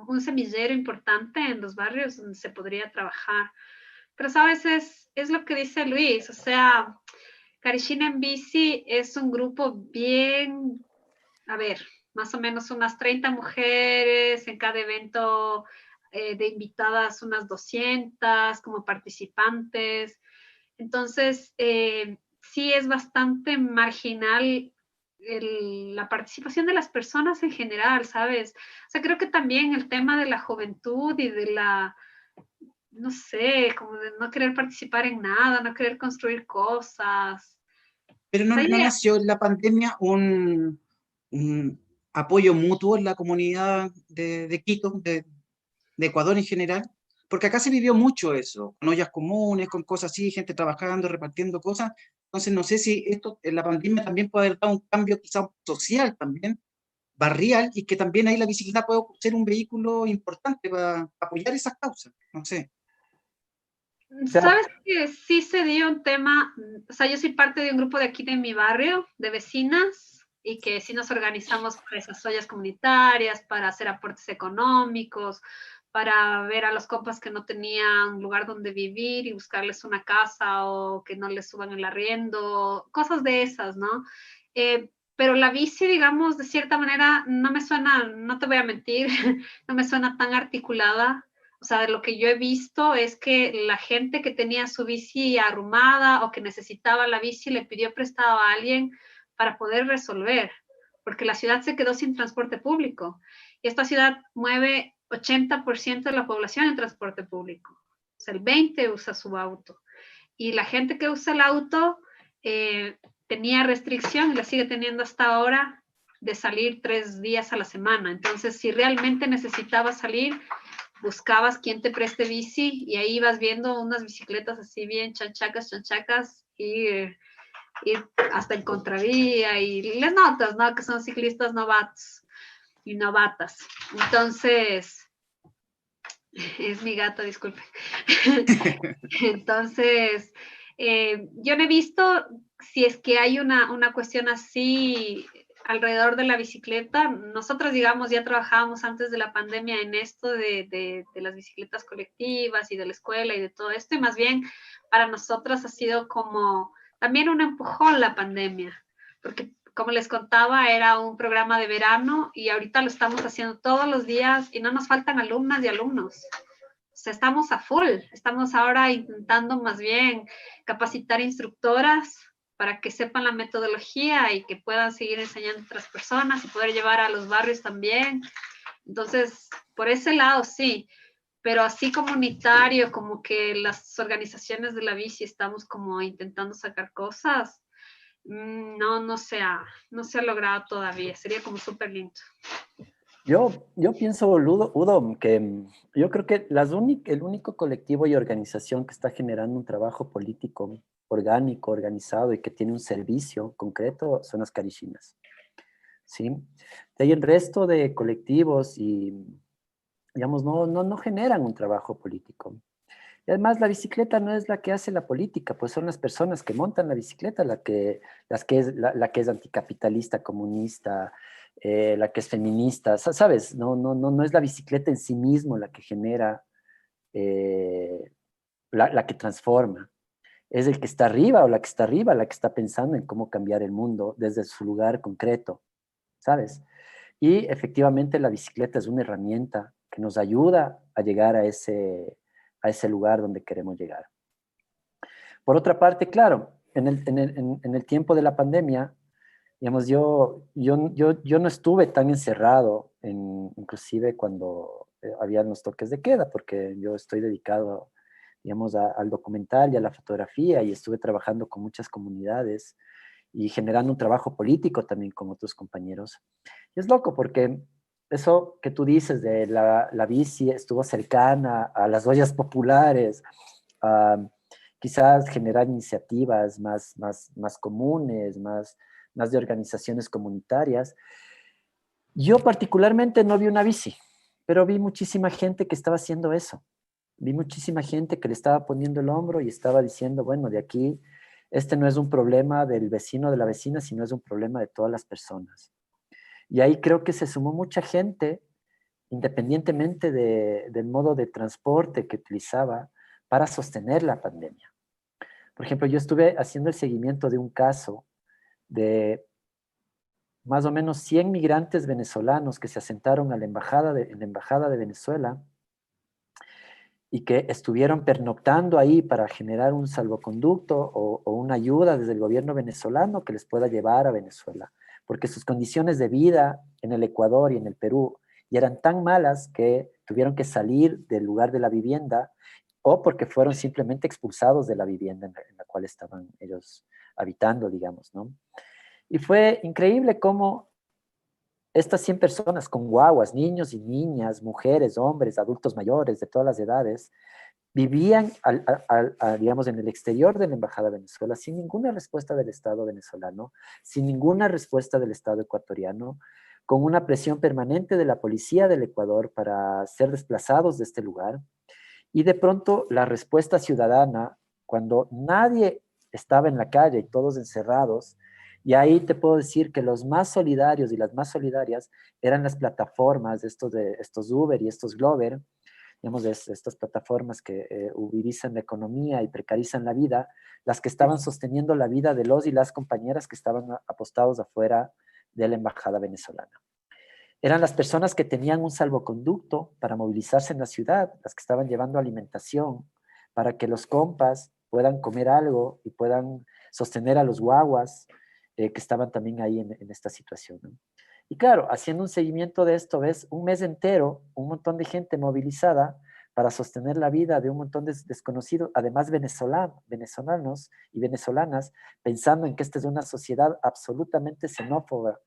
un semillero importante en los barrios donde se podría trabajar. Pero, ¿sabes? Es lo que dice Luis. O sea, Carishina en Bici es un grupo bien, a ver, más o menos unas 30 mujeres en cada evento, de invitadas unas 200 como participantes. Entonces, sí es bastante marginal la participación de las personas en general, ¿sabes? O sea, creo que también el tema de la juventud y de no sé, como de no querer participar en nada, no querer construir cosas. Pero O sea, no nació en la pandemia un apoyo mutuo en la comunidad de Quito, de Ecuador en general, porque acá se vivió mucho eso, con ollas comunes, con cosas así, gente trabajando, repartiendo cosas. Entonces, no sé si esto en la pandemia también puede haber dado un cambio quizá social también, barrial, y que también ahí la bicicleta puede ser un vehículo importante para apoyar esas causas. No sé. O sea, sabes que sí se dio un tema, o sea, yo soy parte de un grupo de aquí de mi barrio, de vecinas, y que sí nos organizamos para esas ollas comunitarias, para hacer aportes económicos, para ver a los compas que no tenían lugar donde vivir y buscarles una casa o que no les suban el arriendo, cosas de esas, ¿no? Pero la bici, digamos, de cierta manera, no me suena, no te voy a mentir, no me suena tan articulada. O sea, lo que yo he visto es que la gente que tenía su bici arrumada o que necesitaba la bici le pidió prestado a alguien para poder resolver, porque la ciudad se quedó sin transporte público. Y esta ciudad mueve 80% de la población en transporte público. O sea, el 20% usa su auto. Y la gente que usa el auto tenía restricción y la sigue teniendo hasta ahora de salir 3 días a la semana. Entonces, si realmente necesitaba salir, buscabas quién te preste bici y ahí ibas viendo unas bicicletas así bien chanchacas y hasta en contravía y les notas, ¿no? Que son ciclistas novatos y novatas. Entonces, es mi gata, disculpe. Entonces, yo no he visto si es que hay una cuestión así alrededor de la bicicleta. Nosotros, digamos, ya trabajábamos antes de la pandemia en esto de las bicicletas colectivas y de la escuela y de todo esto, y más bien para nosotros ha sido como también un empujón la pandemia, porque como les contaba, era un programa de verano y ahorita lo estamos haciendo todos los días y no nos faltan alumnas y alumnos. O sea, estamos a full, estamos ahora intentando más bien capacitar instructoras para que sepan la metodología y que puedan seguir enseñando a otras personas y poder llevar a los barrios también. Entonces, por ese lado sí, pero así comunitario, como que las organizaciones de la bici estamos como intentando sacar cosas, no se ha logrado todavía, sería como súper lindo. Yo pienso, Udo, que yo creo que el único colectivo y organización que está generando un trabajo político orgánico, organizado y que tiene un servicio concreto son las Carishinas, ¿sí? De ahí el resto de colectivos y, digamos, no generan un trabajo político. Y además la bicicleta no es la que hace la política, pues son las personas que montan la bicicleta la que es anticapitalista, comunista, la que es feminista, ¿sabes? No es la bicicleta en sí mismo la que genera, la que transforma. Es el que está arriba o la que está arriba la que está pensando en cómo cambiar el mundo desde su lugar concreto, ¿sabes? Y efectivamente la bicicleta es una herramienta que nos ayuda a llegar a ese lugar donde queremos llegar. Por otra parte, claro, en el tiempo de la pandemia, digamos, yo no estuve tan encerrado, inclusive cuando había los toques de queda, porque yo estoy dedicado, digamos, al documental y a la fotografía y estuve trabajando con muchas comunidades y generando un trabajo político también con otros compañeros. Y es loco porque eso que tú dices de la bici estuvo cercana a las ollas populares, a quizás generar iniciativas más comunes, más de organizaciones comunitarias. Yo particularmente no vi una bici, pero vi muchísima gente que estaba haciendo eso. Vi muchísima gente que le estaba poniendo el hombro y estaba diciendo, bueno, de aquí, este no es un problema del vecino o de la vecina, sino es un problema de todas las personas. Y ahí creo que se sumó mucha gente, independientemente del modo de transporte que utilizaba para sostener la pandemia. Por ejemplo, yo estuve haciendo el seguimiento de un caso de más o menos 100 migrantes venezolanos que se asentaron en la embajada de Venezuela y que estuvieron pernoctando ahí para generar un salvoconducto o una ayuda desde el gobierno venezolano que les pueda llevar a Venezuela, porque sus condiciones de vida en el Ecuador y en el Perú ya eran tan malas que tuvieron que salir del lugar de la vivienda o porque fueron simplemente expulsados de la vivienda en la cual estaban ellos habitando, digamos, ¿no? Y fue increíble cómo estas 100 personas con guaguas, niños y niñas, mujeres, hombres, adultos mayores, de todas las edades, vivían, digamos, en el exterior de la Embajada de Venezuela sin ninguna respuesta del Estado venezolano, sin ninguna respuesta del Estado ecuatoriano, con una presión permanente de la policía del Ecuador para ser desplazados de este lugar. Y de pronto la respuesta ciudadana, cuando nadie estaba en la calle y todos encerrados, y ahí te puedo decir que los más solidarios y las más solidarias eran las plataformas, estos Uber y estos Glover, digamos, estas plataformas que uberizan la economía y precarizan la vida, las que estaban sosteniendo la vida de los y las compañeras que estaban apostados afuera de la embajada venezolana. Eran las personas que tenían un salvoconducto para movilizarse en la ciudad, las que estaban llevando alimentación para que los compas puedan comer algo y puedan sostener a los guaguas que estaban también ahí en esta situación, ¿no? Y claro, haciendo un seguimiento de esto, ves un mes entero, un montón de gente movilizada para sostener la vida de un montón de desconocidos, además venezolanos y venezolanas, pensando en que esta es una sociedad absolutamente xenófoba,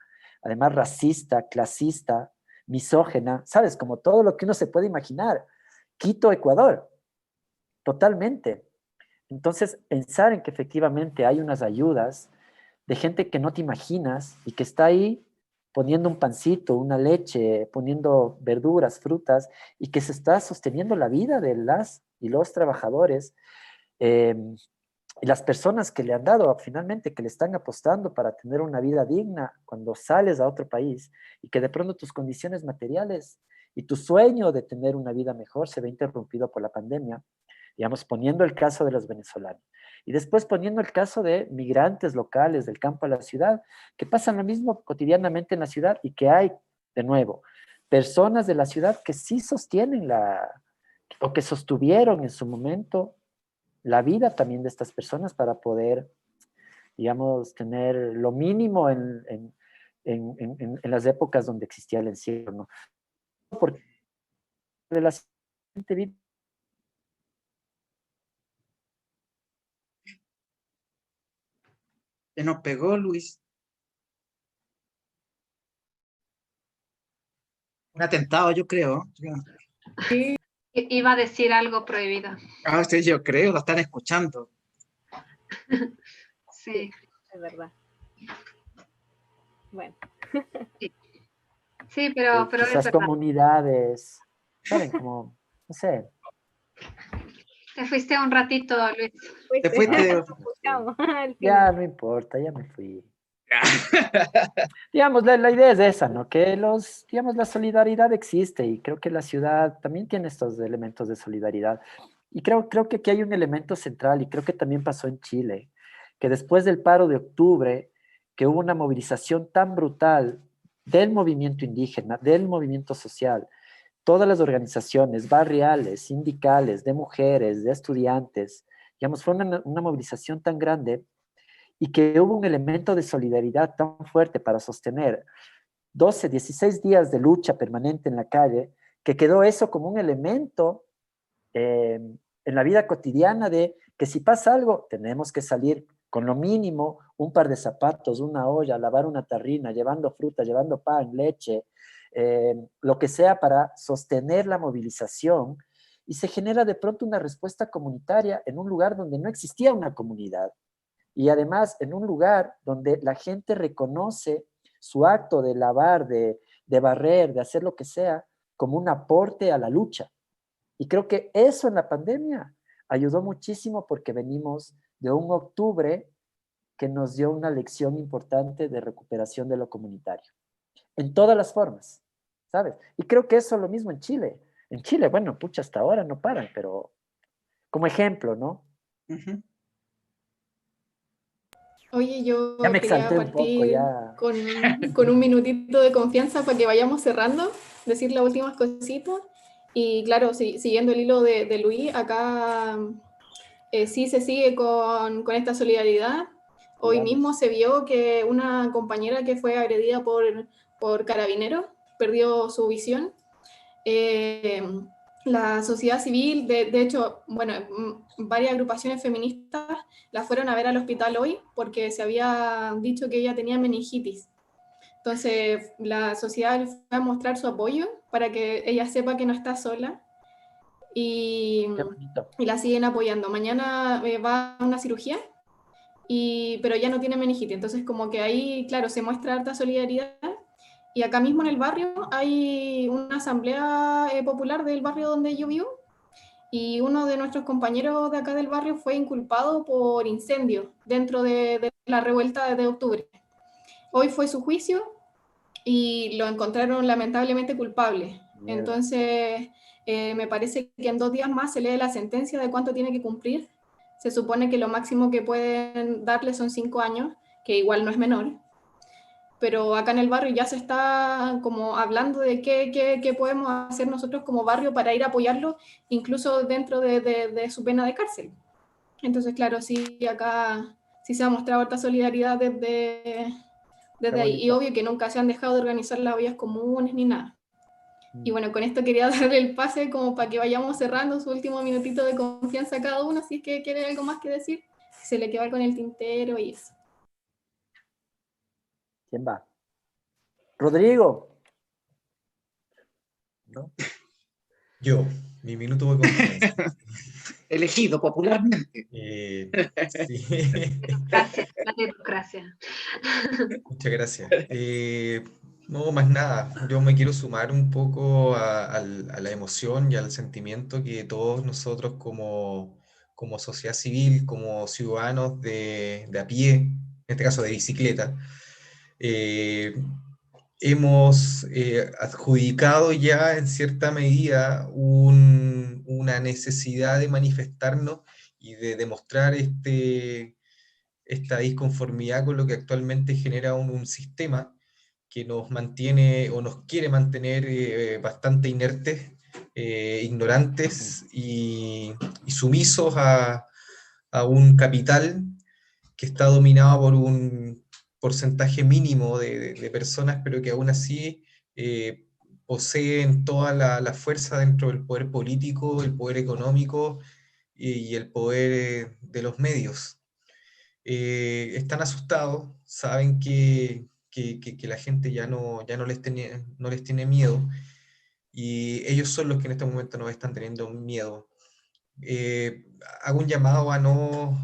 además racista, clasista, misógena, ¿sabes? Como todo lo que uno se puede imaginar. Quito, Ecuador, totalmente. Entonces, pensar en que efectivamente hay unas ayudas de gente que no te imaginas y que está ahí poniendo un pancito, una leche, poniendo verduras, frutas, y que se está sosteniendo la vida de las y los trabajadores, eh, y las personas que le han dado finalmente, que le están apostando para tener una vida digna cuando sales a otro país y que de pronto tus condiciones materiales y tu sueño de tener una vida mejor se ve interrumpido por la pandemia, digamos, poniendo el caso de los venezolanos. Y después poniendo el caso de migrantes locales del campo a la ciudad, que pasan lo mismo cotidianamente en la ciudad y que hay, de nuevo, personas de la ciudad que sí sostienen o que sostuvieron en su momento la vida también de estas personas para poder, digamos, tener lo mínimo en las épocas donde existía el encierro, ¿no? Porque la gente vive. Se nos pegó, Luis. Un atentado, yo creo. Iba a decir algo prohibido. Ah, sí, yo creo, lo están escuchando. Sí. Es verdad. Bueno, Sí, pero es Quizás verdad. comunidades, ¿saben? Como, no sé. Te fuiste un ratito, Luis. pues, Te fuiste. escuchamos al Ya final. no importa, ya me fui. Digamos, la idea es esa, ¿no? Que digamos, la solidaridad existe y creo que la ciudad también tiene estos elementos de solidaridad. Y creo que aquí hay un elemento central y creo que también pasó en Chile, que después del paro de octubre, que hubo una movilización tan brutal del movimiento indígena, del movimiento social, todas las organizaciones barriales, sindicales, de mujeres, de estudiantes, digamos, fue una movilización tan grande y que hubo un elemento de solidaridad tan fuerte para sostener 12, 16 días de lucha permanente en la calle, que quedó eso como un elemento en la vida cotidiana de que si pasa algo, tenemos que salir con lo mínimo, un par de zapatos, una olla, lavar una tarrina, llevando fruta, llevando pan, leche, lo que sea para sostener la movilización y se genera de pronto una respuesta comunitaria en un lugar donde no existía una comunidad y además en un lugar donde la gente reconoce su acto de lavar, de barrer, de hacer lo que sea, como un aporte a la lucha. Y creo que eso en la pandemia ayudó muchísimo porque venimos de un octubre que nos dio una lección importante de recuperación de lo comunitario, en todas las formas, ¿sabes? Y creo que eso es lo mismo en Chile. En Chile, bueno, pucha, hasta ahora no paran, pero como ejemplo, ¿no? Ujú. Oye, Ya yo me quería exalté un poco, partir ya. con un minutito de confianza para que vayamos cerrando, decir las últimas cositas. Y claro, siguiendo el hilo de Luis, acá sí se sigue con esta solidaridad. Hoy Digamos. mismo se vio que una compañera que fue agredida por carabineros perdió su visión. Eh, la sociedad civil, de hecho, bueno, varias agrupaciones feministas la fueron a ver al hospital hoy porque se había dicho que ella tenía meningitis. Entonces, la sociedad fue a mostrar su apoyo para que ella sepa que no está sola y, Qué bonito. y la siguen apoyando. Mañana va a una cirugía, pero ya no tiene meningitis. Entonces, como que ahí, claro, se muestra harta solidaridad. Y acá mismo en el barrio hay una asamblea popular del barrio donde yo vivo y uno de nuestros compañeros de acá del barrio fue inculpado por incendio dentro de la revuelta de octubre. Hoy fue su juicio y lo encontraron lamentablemente culpable. Mierda. Entonces, me parece que en 2 días más se lee la sentencia de cuánto tiene que cumplir. Se supone que lo máximo que pueden darle son 5 años, que igual no es menor, pero acá en el barrio ya se está como hablando de qué podemos hacer nosotros como barrio para ir a apoyarlo, incluso dentro de su pena de cárcel. Entonces, claro, sí, acá sí se ha mostrado harta solidaridad desde ahí. Y bonito. obvio que nunca se han dejado de organizar las vías comunes ni nada. Y Mm. bueno, con esto quería darle el pase como para que vayamos cerrando su último minutito de confianza a cada uno, si es que quiere algo más que decir, si se le queda con el tintero y eso. ¿Quién va? Rodrigo. ¿No? Yo, Mi minuto de confianza. Elegido popularmente. Sí. Gracias, la democracia. Muchas gracias. No, más nada. Yo me quiero sumar un poco a la emoción y al sentimiento que todos nosotros como sociedad civil, como ciudadanos de a pie, en este caso de bicicleta, eh, hemos adjudicado ya en cierta medida una necesidad de manifestarnos y de demostrar esta disconformidad con lo que actualmente genera un sistema que nos mantiene o nos quiere mantener bastante inertes, ignorantes y sumisos a un capital que está dominado por un porcentaje mínimo de personas, pero que aún así poseen toda la fuerza dentro del poder político, el poder económico y el poder de los medios. Están asustados, saben que la gente ya no les tiene miedo, y ellos son los que en este momento nos están teniendo miedo. Eh, Hago un llamado a no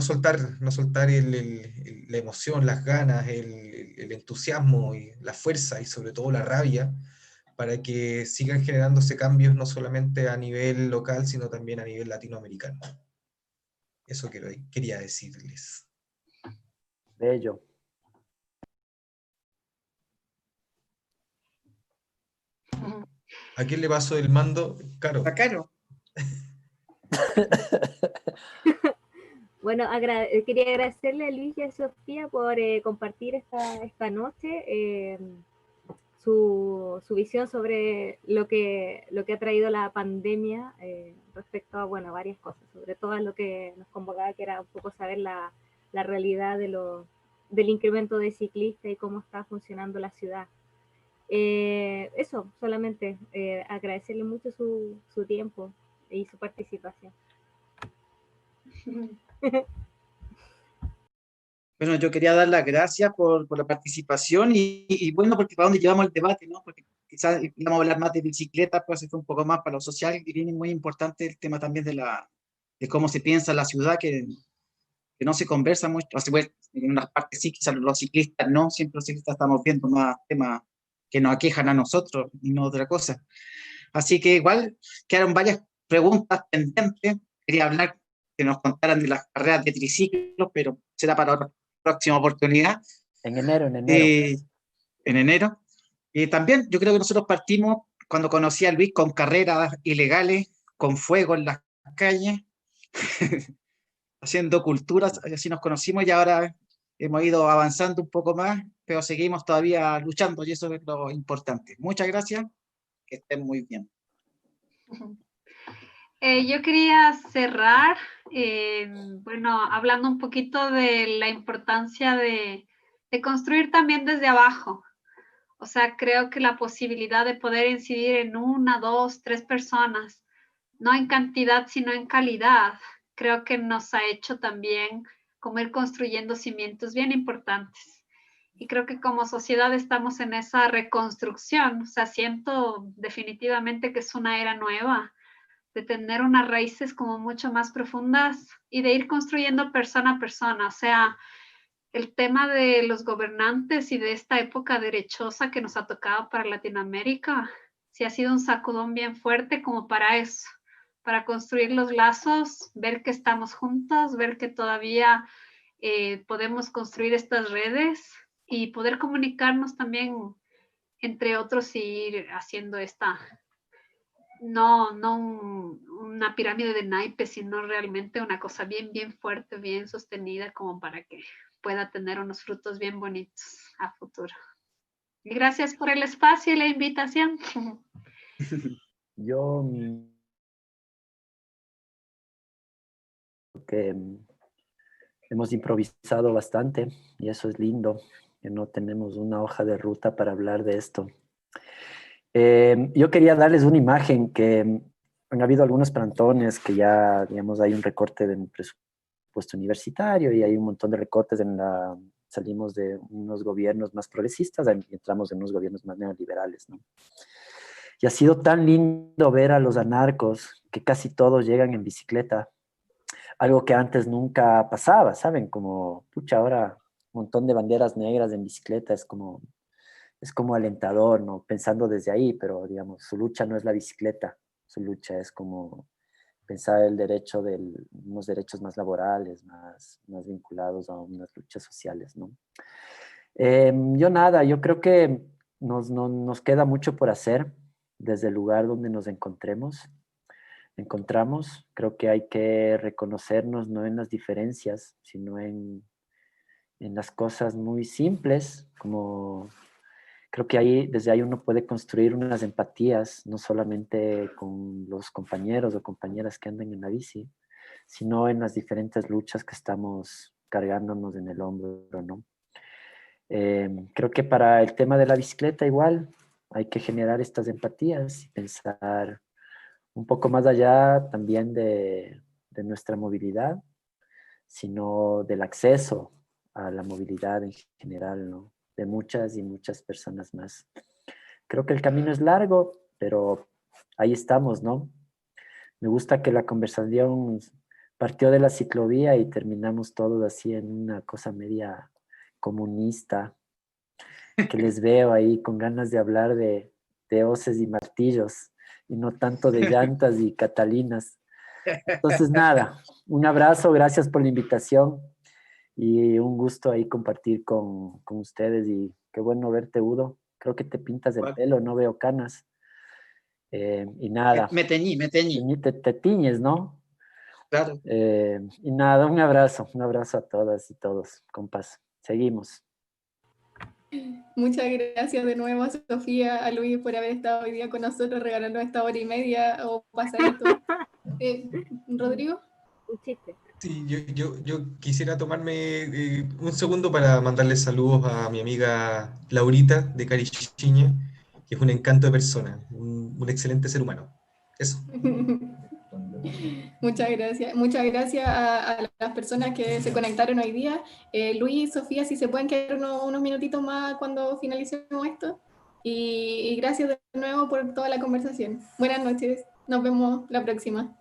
soltar la emoción, las ganas, el entusiasmo, y la fuerza y sobre todo la rabia, para que sigan generándose cambios no solamente a nivel local, sino también a nivel latinoamericano. Eso quería decirles. Bello. ¿A quién le paso el mando? Caro. Está caro. Bueno, quería agradecerle a Luis y a Sofía por compartir esta noche su visión sobre lo que ha traído la pandemia respecto a, bueno, varias cosas, sobre todo lo que nos convocaba, que era un poco saber la realidad del incremento de ciclistas y cómo está funcionando la ciudad. Eso, solamente agradecerle mucho su tiempo y su participación. Bueno, yo quería dar las gracias por la participación y bueno, porque para dónde llevamos el debate, ¿no? Porque quizás íbamos a hablar más de bicicleta, pues se fue un poco más para lo social, y viene muy importante el tema también de cómo se piensa la ciudad, que no se conversa mucho. O sea, pues, en unas partes sí, quizás los ciclistas no, siempre los ciclistas estamos viendo más temas que nos aquejan a nosotros y no otra cosa. Así que igual quedaron varias preguntas pendientes. Quería hablar, que nos contaran de las carreras de triciclos, pero será para otra próxima oportunidad, En enero. en enero. Y también yo creo que nosotros partimos, cuando conocí a Luis, con carreras ilegales, con fuego en las calles, haciendo culturas, así nos conocimos, y ahora hemos ido avanzando un poco más, pero seguimos todavía luchando, y eso es lo importante. Muchas gracias, que estén muy bien. Yo quería cerrar, bueno, hablando un poquito de la importancia de construir también desde abajo. O sea, creo que la posibilidad de poder incidir en 1, 2, 3 personas, no en cantidad, sino en calidad, creo que nos ha hecho también como ir construyendo cimientos bien importantes. Y creo que como sociedad estamos en esa reconstrucción. O sea, siento definitivamente que es una era nueva, de tener unas raíces como mucho más profundas y de ir construyendo persona a persona. O sea, el tema de los gobernantes y de esta época derechosa que nos ha tocado para Latinoamérica, sí ha sido un sacudón bien fuerte como para eso, para construir los lazos, ver que estamos juntos, ver que todavía podemos construir estas redes y poder comunicarnos también entre otros y ir haciendo no una pirámide de naipes, sino realmente una cosa bien, bien fuerte, bien sostenida, como para que pueda tener unos frutos bien bonitos a futuro. Y gracias por el espacio y la invitación. Yo que hemos improvisado bastante y eso es lindo, que no tenemos una hoja de ruta para hablar de esto. Yo quería darles una imagen que han habido algunos plantones que ya, digamos, hay un recorte del presupuesto universitario y hay un montón de recortes salimos de unos gobiernos más progresistas y entramos en unos gobiernos más neoliberales, ¿no? Y ha sido tan lindo ver a los anarcos, que casi todos llegan en bicicleta, algo que antes nunca pasaba, ¿saben? Como, pucha, ahora un montón de banderas negras en bicicleta es como alentador, ¿no? Pensando desde ahí, pero digamos, su lucha no es la bicicleta, su lucha es como pensar el derecho de unos derechos más laborales, más vinculados a unas luchas sociales, ¿no? Yo nada, yo creo que nos queda mucho por hacer desde el lugar donde nos encontramos. Creo que hay que reconocernos no en las diferencias, sino en las cosas muy simples, como creo que desde ahí uno puede construir unas empatías, no solamente con los compañeros o compañeras que andan en la bici, sino en las diferentes luchas que estamos cargándonos en el hombro, ¿no? Creo que para el tema de la bicicleta igual hay que generar estas empatías y pensar un poco más allá también de nuestra movilidad, sino del acceso a la movilidad en general, ¿no? De muchas y muchas personas más. Creo que el camino es largo, pero ahí estamos, ¿no? Me gusta que la conversación partió de la ciclovía y terminamos todos así en una cosa media comunista, que les veo ahí con ganas de hablar de hoces y martillos y no tanto de llantas y catalinas. Entonces, nada, un abrazo, gracias por la invitación y un gusto ahí compartir con ustedes y qué bueno verte, Udo. Creo que te pintas el pelo, no veo canas. Y nada. Me teñí. Te tiñes, ¿no? Claro. Y nada, un abrazo a todas y todos, compas. Seguimos. Muchas gracias de nuevo a Sofía, a Luis por haber estado hoy día con nosotros, regalando esta hora y media o pasadito. Rodrigo. Un chiste. Sí, yo quisiera tomarme un segundo para mandarle saludos a mi amiga Laurita de Carichiñe, que es un encanto de persona, un excelente ser humano. Eso. Muchas gracias. Muchas gracias a las personas que se conectaron hoy día. Luis, Sofía, si se pueden quedar unos minutitos más cuando finalicemos esto. Y gracias de nuevo por toda la conversación. Buenas noches. Nos vemos la próxima.